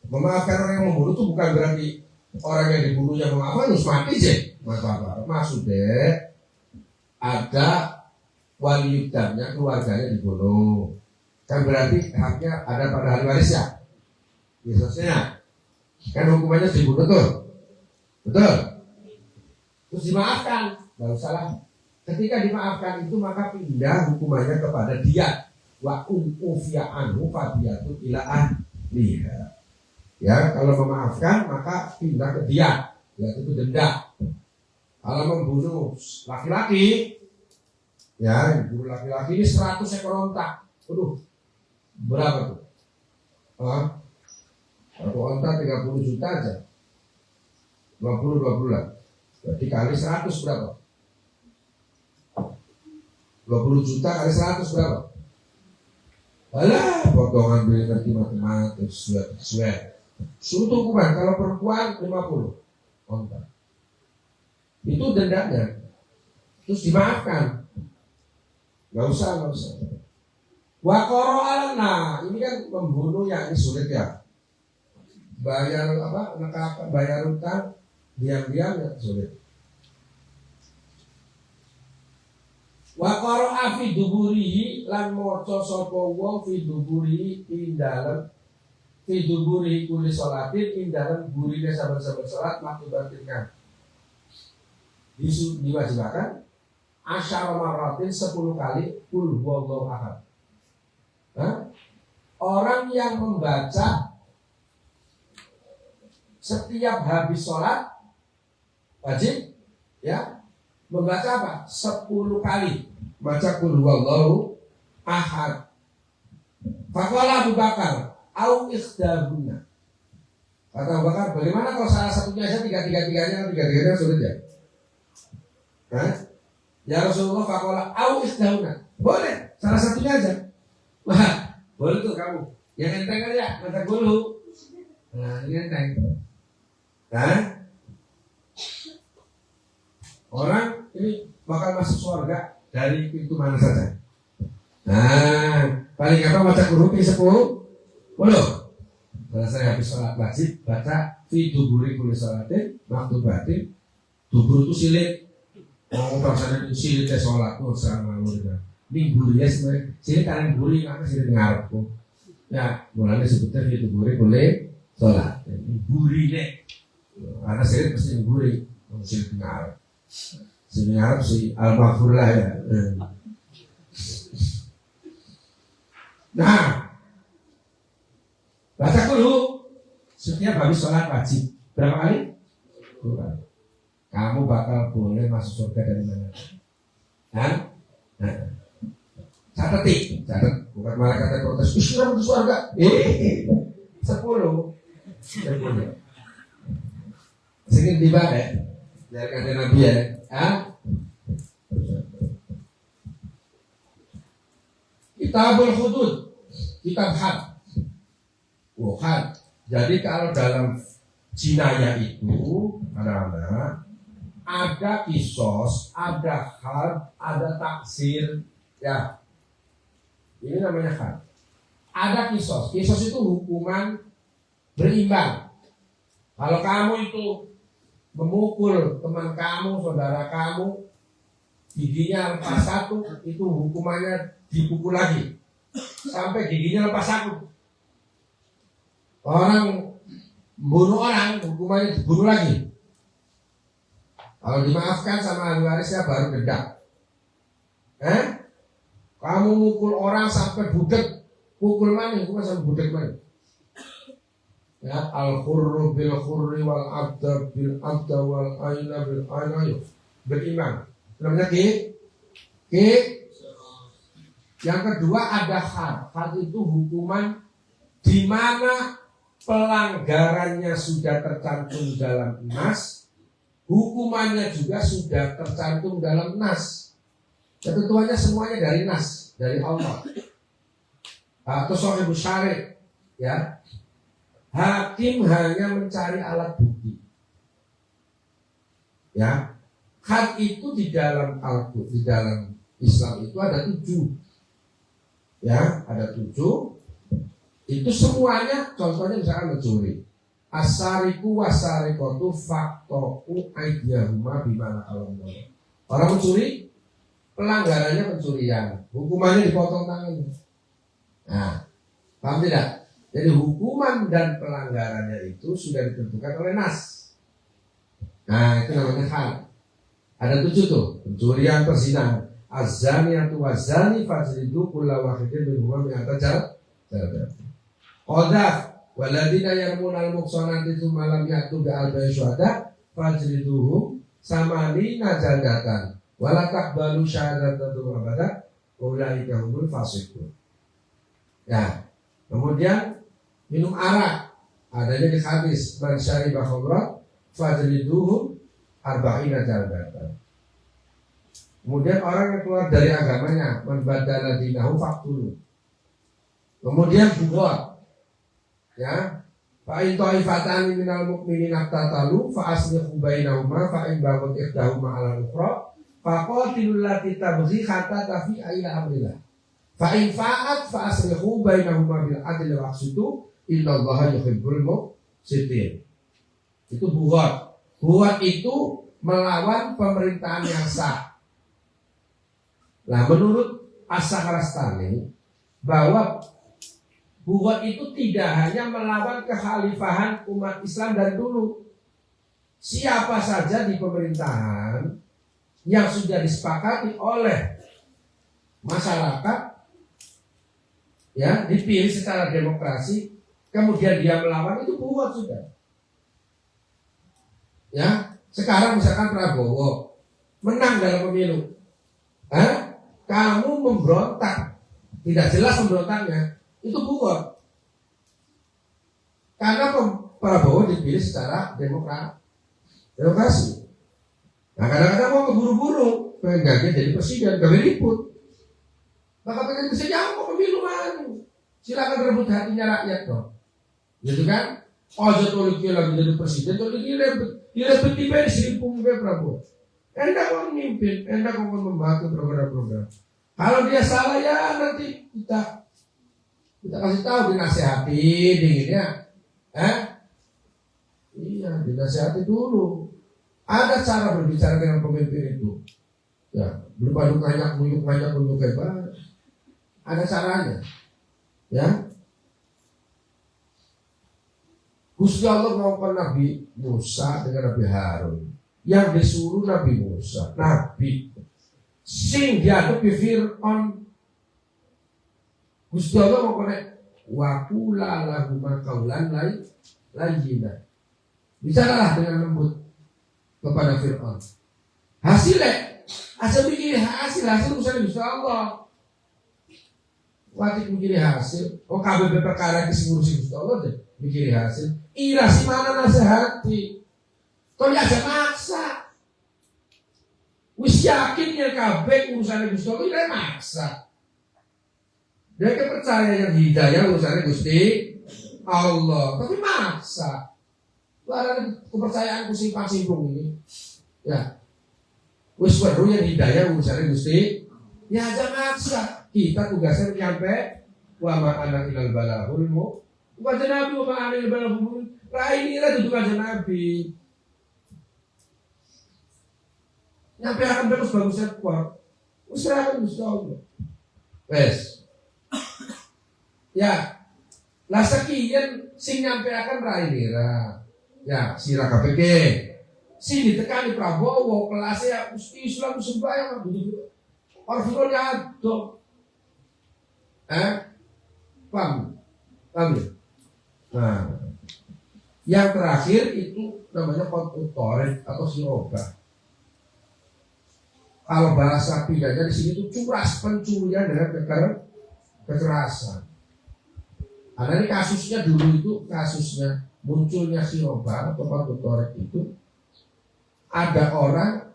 Memaafkan orang yang membunuh itu bukan berarti orang yang dibunuhnya memaafkan harus mati sih. Maksudnya ada wali yudamnya, keluarganya dibunuh. Kan berarti haknya ada pada ahli waris ya. Biasanya kan hukumannya dibunuh tuh. Betul? Terus dimaafkan, nggak usah lah. Ketika dimaafkan itu maka pindah hukumannya kepada dia. Wa ufiya anhu fadiyatu ila ahliha. Ya, kalau memaafkan maka pindah ke dia, yaitu denda. Kalau membunuh laki-laki, ya, membunuh laki-laki ini 100 ekor onta. Aduh, berapa tuh? Satu onta 30 juta aja. 20 bulan. Berarti kali 100 berapa? 20 juta kali 100 berapa? Alah, potongan beli ngerti matematik, sweat. Suruh hukuman kalau perempuan 50 onta. Itu dendanya. Terus dimaafkan. Gak usah. Wakoro nah ini kan membunuh yang ini sulit ya. Bayar bayar utang diam-diam ya sulit. Wakoro afi duburi lan moco sopo wong fi duburi indalem fi duburi kuli sholatin indalem burine saben-saben sholat maktubatinkan diwajibkan asyara marratin 10 kali kul huwallahu ahad. Orang yang membaca setiap habis sholat wajib ya membaca apa? 10 kali baca kul huwallahu ahad. Faqala Abu Bakar au ikhdahuna. Kata Abu Bakar, bagaimana kalau salah satunya aja tiga-tiganya sulit ya? Ya Rasulullah faqala au ikhdahuna. Boleh, salah satunya aja. Wah, boleh tuh kamu. Yang enteng aja, baca dulu. Nah, ini enteng. Orang ini bakal masuk surga dari pintu mana saja. Nah, paling apa baca kurupi 10. Selesai habis sholat wajib baca fi duburi kulli sholatin maktubatin. Dubur itu silit. Rasanya silit sholat tuh sama muridnya. Ini guri ya sebenarnya. Silit kalian guri maka silit ngarep. Ya, mulanya sebutnya fi duburi kulli sholat. Guri deh. Karena silit pasti guri, silit ngarep. Sini harus si al-maghfur lah ya. Nah, baca dulu setiap habis sholat wajib. Berapa kali? 2 kali. Kamu bakal boleh masuk surga dari mana? Nah, catat, bukan malaikat yang protes. Istirahat di surga. 10. Sedikit tiba ya. Dari kata Nabi ya. Kitabul hudud, kitab had. Had. Jadi kalau dalam jinayah itu ada kisos, ada had, ada taksir, ya. Ini namanya had. Ada kisos. Kisos itu hukuman berimbang. Kalau kamu itu memukul teman kamu, saudara kamu, giginya lepas 1, itu hukumannya dipukul lagi sampai giginya lepas 1. Orang bunuh orang, hukumannya dibunuh lagi. Kalau dimaafkan sama ahli warisnya baru denda. Kamu mukul orang sampai budek, pukul mana? Hukuman sampai budek mana? Ya, al-khurru bil khurri wal abda bil abda wal aina bil aina beriman. Namanya ki. Yang kedua ada had. Had itu hukuman di mana pelanggarannya sudah tercantum dalam nas, hukumannya juga sudah tercantum dalam nas. Ketentuannya semuanya dari nas, dari Allah. Atau sahih syari', ya. Hakim hanya mencari alat bukti. Ya, had itu di dalam Al-Quran, di dalam Islam itu ada 7. Ya, ada 7. Itu semuanya contohnya misalkan mencuri. Asariku wasarikotu faktoku aidiyahuma bimana kalau orang mencuri, pelanggarannya pencurian, hukumannya dipotong tangannya. Nah, paham tidak? Jadi hukuman dan pelanggarannya itu sudah ditentukan oleh nas. Nah, itu namanya hal. Ada 7 tuh, pencurian, perzinahan. Az-zaniyatu waz-zani fajlidu kulla wahidin minhuma mi'ata jaldah. Qadhaf waladina yarmunal muhsanati tsumma lam ya'tu bi'arba'i syuhada fajliduhum samanina jaldatan wala taqbalu syahadatan abada ulaika humul fasiqun. Ya. Kemudian minum arak, adanya di hadis man syariba khamra fajliduhum arba'ina jaldatan. Kemudian orang yang keluar dari agamanya membadala dinahu faqtulu. Kemudian bughad, ya, fa in ta'ifatan minal mu'minina tatalu fa aslihu bainahuma fa in baghat ihdahuma 'ala al-ukhra fa qatilul lati tabghi hatta tafi'a ila amrillah fa in fa'at fa aslihu bainahuma bil 'adli wa aqsitu innallaha yuhibbul muqsitin. Itu bughad. Bughad itu melawan pemerintahan yang sah. Nah, menurut As-Sakhrastani bahwa bughad itu tidak hanya melawan kekhalifahan umat Islam dari dulu. Siapa saja di pemerintahan yang sudah disepakati oleh masyarakat, ya, dipilih secara demokrasi, kemudian dia melawan, itu bughad sudah. Ya, sekarang misalkan Prabowo menang dalam pemilu, kamu memberontak, tidak jelas pemberontaknya, itu bughad. Karena Prabowo dipilih secara demokrasi. Nah, kadang-kadang mau keburu-buru, pengen jadi presiden, gak ribut. Maka pengen presiden, ya mau pemilu mana? Silakan rebut hatinya rakyat dong, gitu kan? Ojo toliki lagi jadi presiden, toliki direbut di serimpung ke Prabowo. Enggak mau memimpin, enggak mau membantu program-program. Kalau dia salah, ya nanti kita kasih tahu, dinasehati, dinginnya, iya, dinasehati dulu. Ada cara berbicara dengan pemimpin itu. Ya, berupa banyak munyuk hebat. Ada caranya, ya. Gusti Allah mengangkat Nabi Musa dengan Nabi Harun. Yang disuruh Nabi Musa, Nabi sing dihadapi Fir'aun. Gusti Allah mau konek wakula lahuma kaulan layyina. Bicaralah dengan lembut kepada Fir'aun. Hasilnya, hasil usaha Gusti Allah. Waktu mikiri hasil, KBB perkara ngurusin Gusti Allah deh, mikiri hasil. Ira si mana nasihati. Kau aja maksa. Wis yakin ya kabeh urusannya Gusti Allah, dia maksa. Dia percaya yang hidayah urusannya Gusti Allah, tapi maksa. Barang kepercayaanku simpang-simpung ini. Ya. Wis weruh yang hidayah urusannya Gusti, ya aja maksa. Kita tugasnya nyampe wa ma'ana ilal balahul mu. Bukan Nabi wa ma'ana ilal balahul mu. Ini lah tugas Nabi. Nyampe akan terus bagusnya kuat. Usahakan Gusti Allah. Wes. Ya. Lah sekian sing nyampe akan rai nira. Ya, sira KPK. Si ditekani Prabowo kelasnya Gusti Islam sembahyang begitu. Orang ada. Paham? Nah, yang terakhir itu namanya kontutorik atau siroba. Kalau bahasa pidana di sini itu curas, pencurian dengan kekerasan. Ada ini kasusnya dulu itu, kasusnya munculnya siroba atau kontutorik itu, ada orang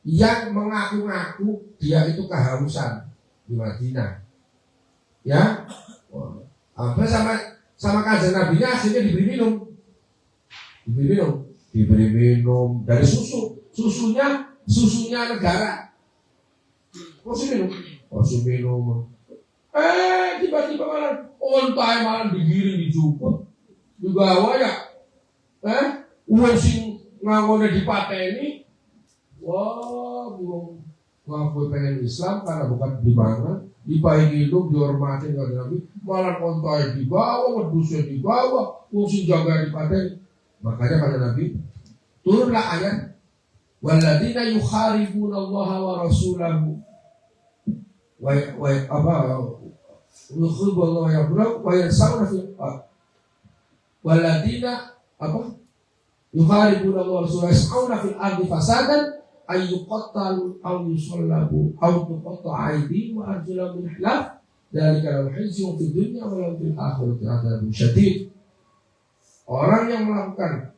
yang mengaku-ngaku dia itu kehausan di Madinah. Ya, sampai sama kanjeng Nabinya akhirnya diberi minum dari susunya negara. Konsum minum. Tiba-tiba malah ontai malah digiring dijupuk digawa ya. Uang sing ngangone dipateni. Wah, belum ngaku pengen Islam karena bukan di mana, dipahingi hidup dihormati oleh Nabi, malah ontai dibawa, wedusnya dibawa, uang sing jaga dipateni. Makanya kata Nabi, turunlah ayat, walladzina yukharibuna Allah wa rasulahu wa yukhribu Allah wa yansawna fil walladzina yukharibuna Allah wa rasulahu yas'auna fil ardi fasadan ayyuqattalu aw yusallabu aw tuqatta'a aydihim wa arjuluhum min khilaf dzalika lahum khizyun fid dunya wa lahum fil akhirati 'adzabun syadid. Orang yang melakukan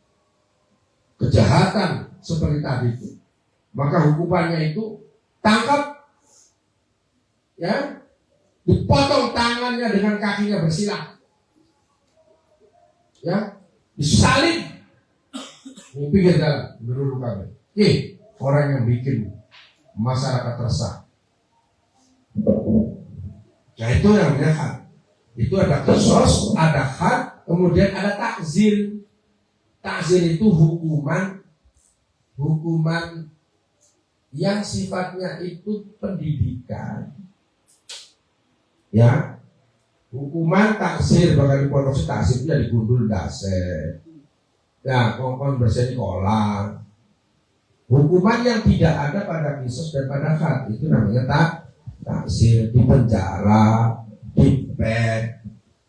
kejahatan seperti tadi itu, maka hukumannya itu tangkap, ya, dipotong tangannya dengan kakinya bersilang, ya, disalib, pinggir jalan, menurut kami. Orang yang bikin masyarakat resah. Nah itu yang namanya had. Itu ada qisas, ada had, kemudian ada takzir. Takzir itu hukuman yang sifatnya itu pendidikan. Ya, hukuman takzir bakal dipondok takzir itu jadi gundul dasar. Ya, kongkong bersih kolam. Hukuman yang tidak ada pada qisas dan pada had itu namanya takzir, di penjara, di bed.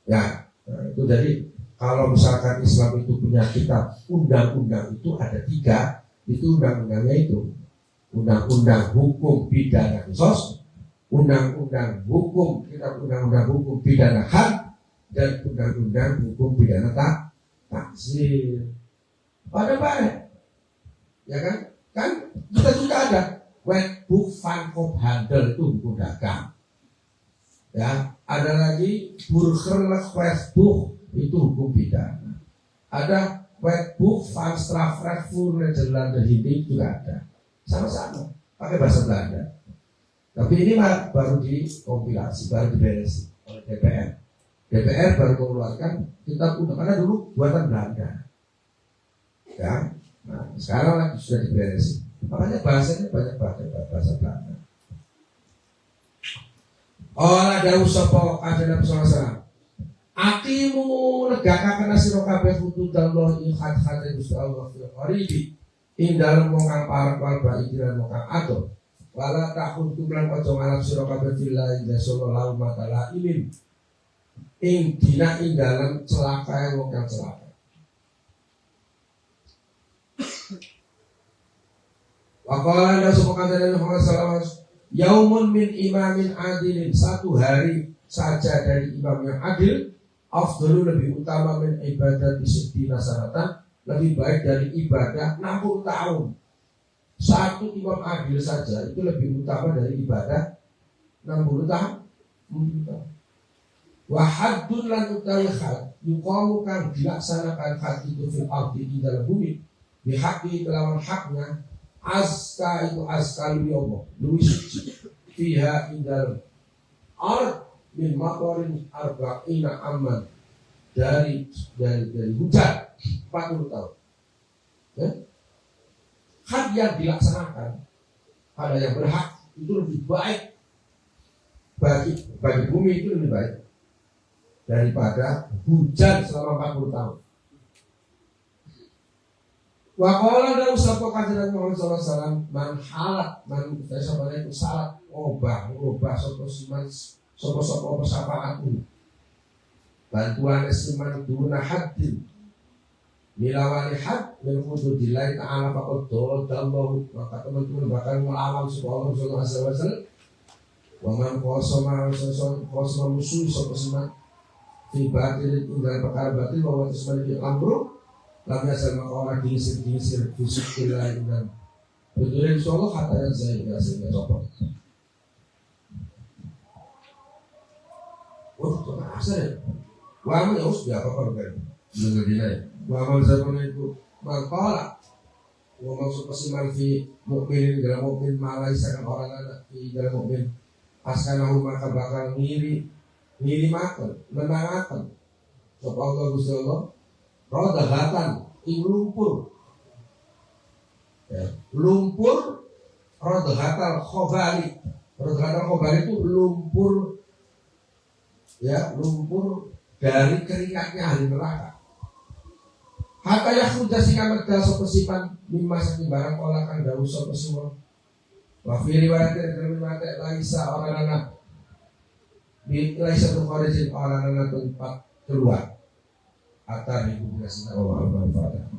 Ya, nah, itu jadi kalau misalkan Islam itu punya kitab undang-undang itu ada 3, itu undang-undangnya itu undang-undang hukum pidana qisas, undang-undang hukum, kitab undang-undang hukum pidana had, dan undang-undang hukum pidana takzir. Pada baik, ya kan? Kan kita juga ada Wetboek van Koophandel, itu hukum dagang. Ya, ada lagi Burgerlijk Wetboek, itu hukum pidana. Ada Wetboek van Strafrecht voor Nederlanden Hindi, juga ada. Sama-sama pakai bahasa Belanda. Tapi ini baru dikompilasi, baru diberesin oleh DPR. DPR baru mengeluarkan kitab undang, karena dulu buatan Belanda. Ya, nah sekarang lagi sudah diberesin. Makanya bahasanya banyak bahasa Belanda. Olah dawuh sapa kanjeng Nabi sallallahu alaihi wasallam. Aqimu negakaken sira kabeh hududallah ing had-hade Gusti Allah fil qaribi. Ing dalem wong kang parek wal baik lan wong kang adoh. Wala takhudum lan aja ngalap sira kabeh billahi jasallahu lahu matala ilim. Ing dina ing dalem celaka wong kang celaka. Waqala anda semoga dari Muhammad SAW, yaumun min imamin adilin, satu hari saja dari imam yang adil, afdalu lebih utama min ibadah bisidina sanatan, lebih baik dari ibadah 60 tahun. Satu imam adil saja itu lebih utama dari ibadah 60 tahun. Wahadun lan utawi had yuqamu kang dilaksanakan had itu fil ardi di dalam bumi bihaqi kelawan haknya. Aska itu aska lebih Allah, lebih suci. Fiha indal ard min maqarin arba'ina aman, dari hujan 40 tahun. Ya? Hak yang dilaksanakan pada yang berhak itu lebih baik bagi bumi, itu lebih baik daripada hujan selama 40 tahun. Wa qala dan sapa kanjeng Muhammad sallallahu alaihi wasallam, man halat man sapa itu salat obah sapa siman sapa persapaan bantuan siman duna haddin milawani had min hududillah ta'ala faqad dallahu, maka teman-teman bakal melawan subhanahu wa ta'ala. Wa man qasama musuh sapa siman fi batil tinggal perkara batil bahwa sesuatu yang amruk lamnya sama orang diisir fisik lain dan betul insyaallah katanya saya nggak sehingga copot. Tuh asal. Waman ya us biar apa kan? Dengar dia. Waman zaman itu mengkolak. Waman supaya malfi mukmin dalam mukmin malai sangat orang anak di dalam mukmin askanahu maka bakal ngirimaken menangaken sapa Allah Gusti Allah rodagatan ing lumpur ya, lumpur rodagatal khobali. Rodagatal khobali itu lumpur ya, lumpur dari keringatnya ahli neraka. Hatta yakhruja sing medal sapa sipan mimma saking barang olah kang dawuh sapa suwa. Wa fi riwayat dari mate laisa orangana bi laisa tu kharijin orangana tempat keluar. Atar ibu bila sinau wa al-fatihah.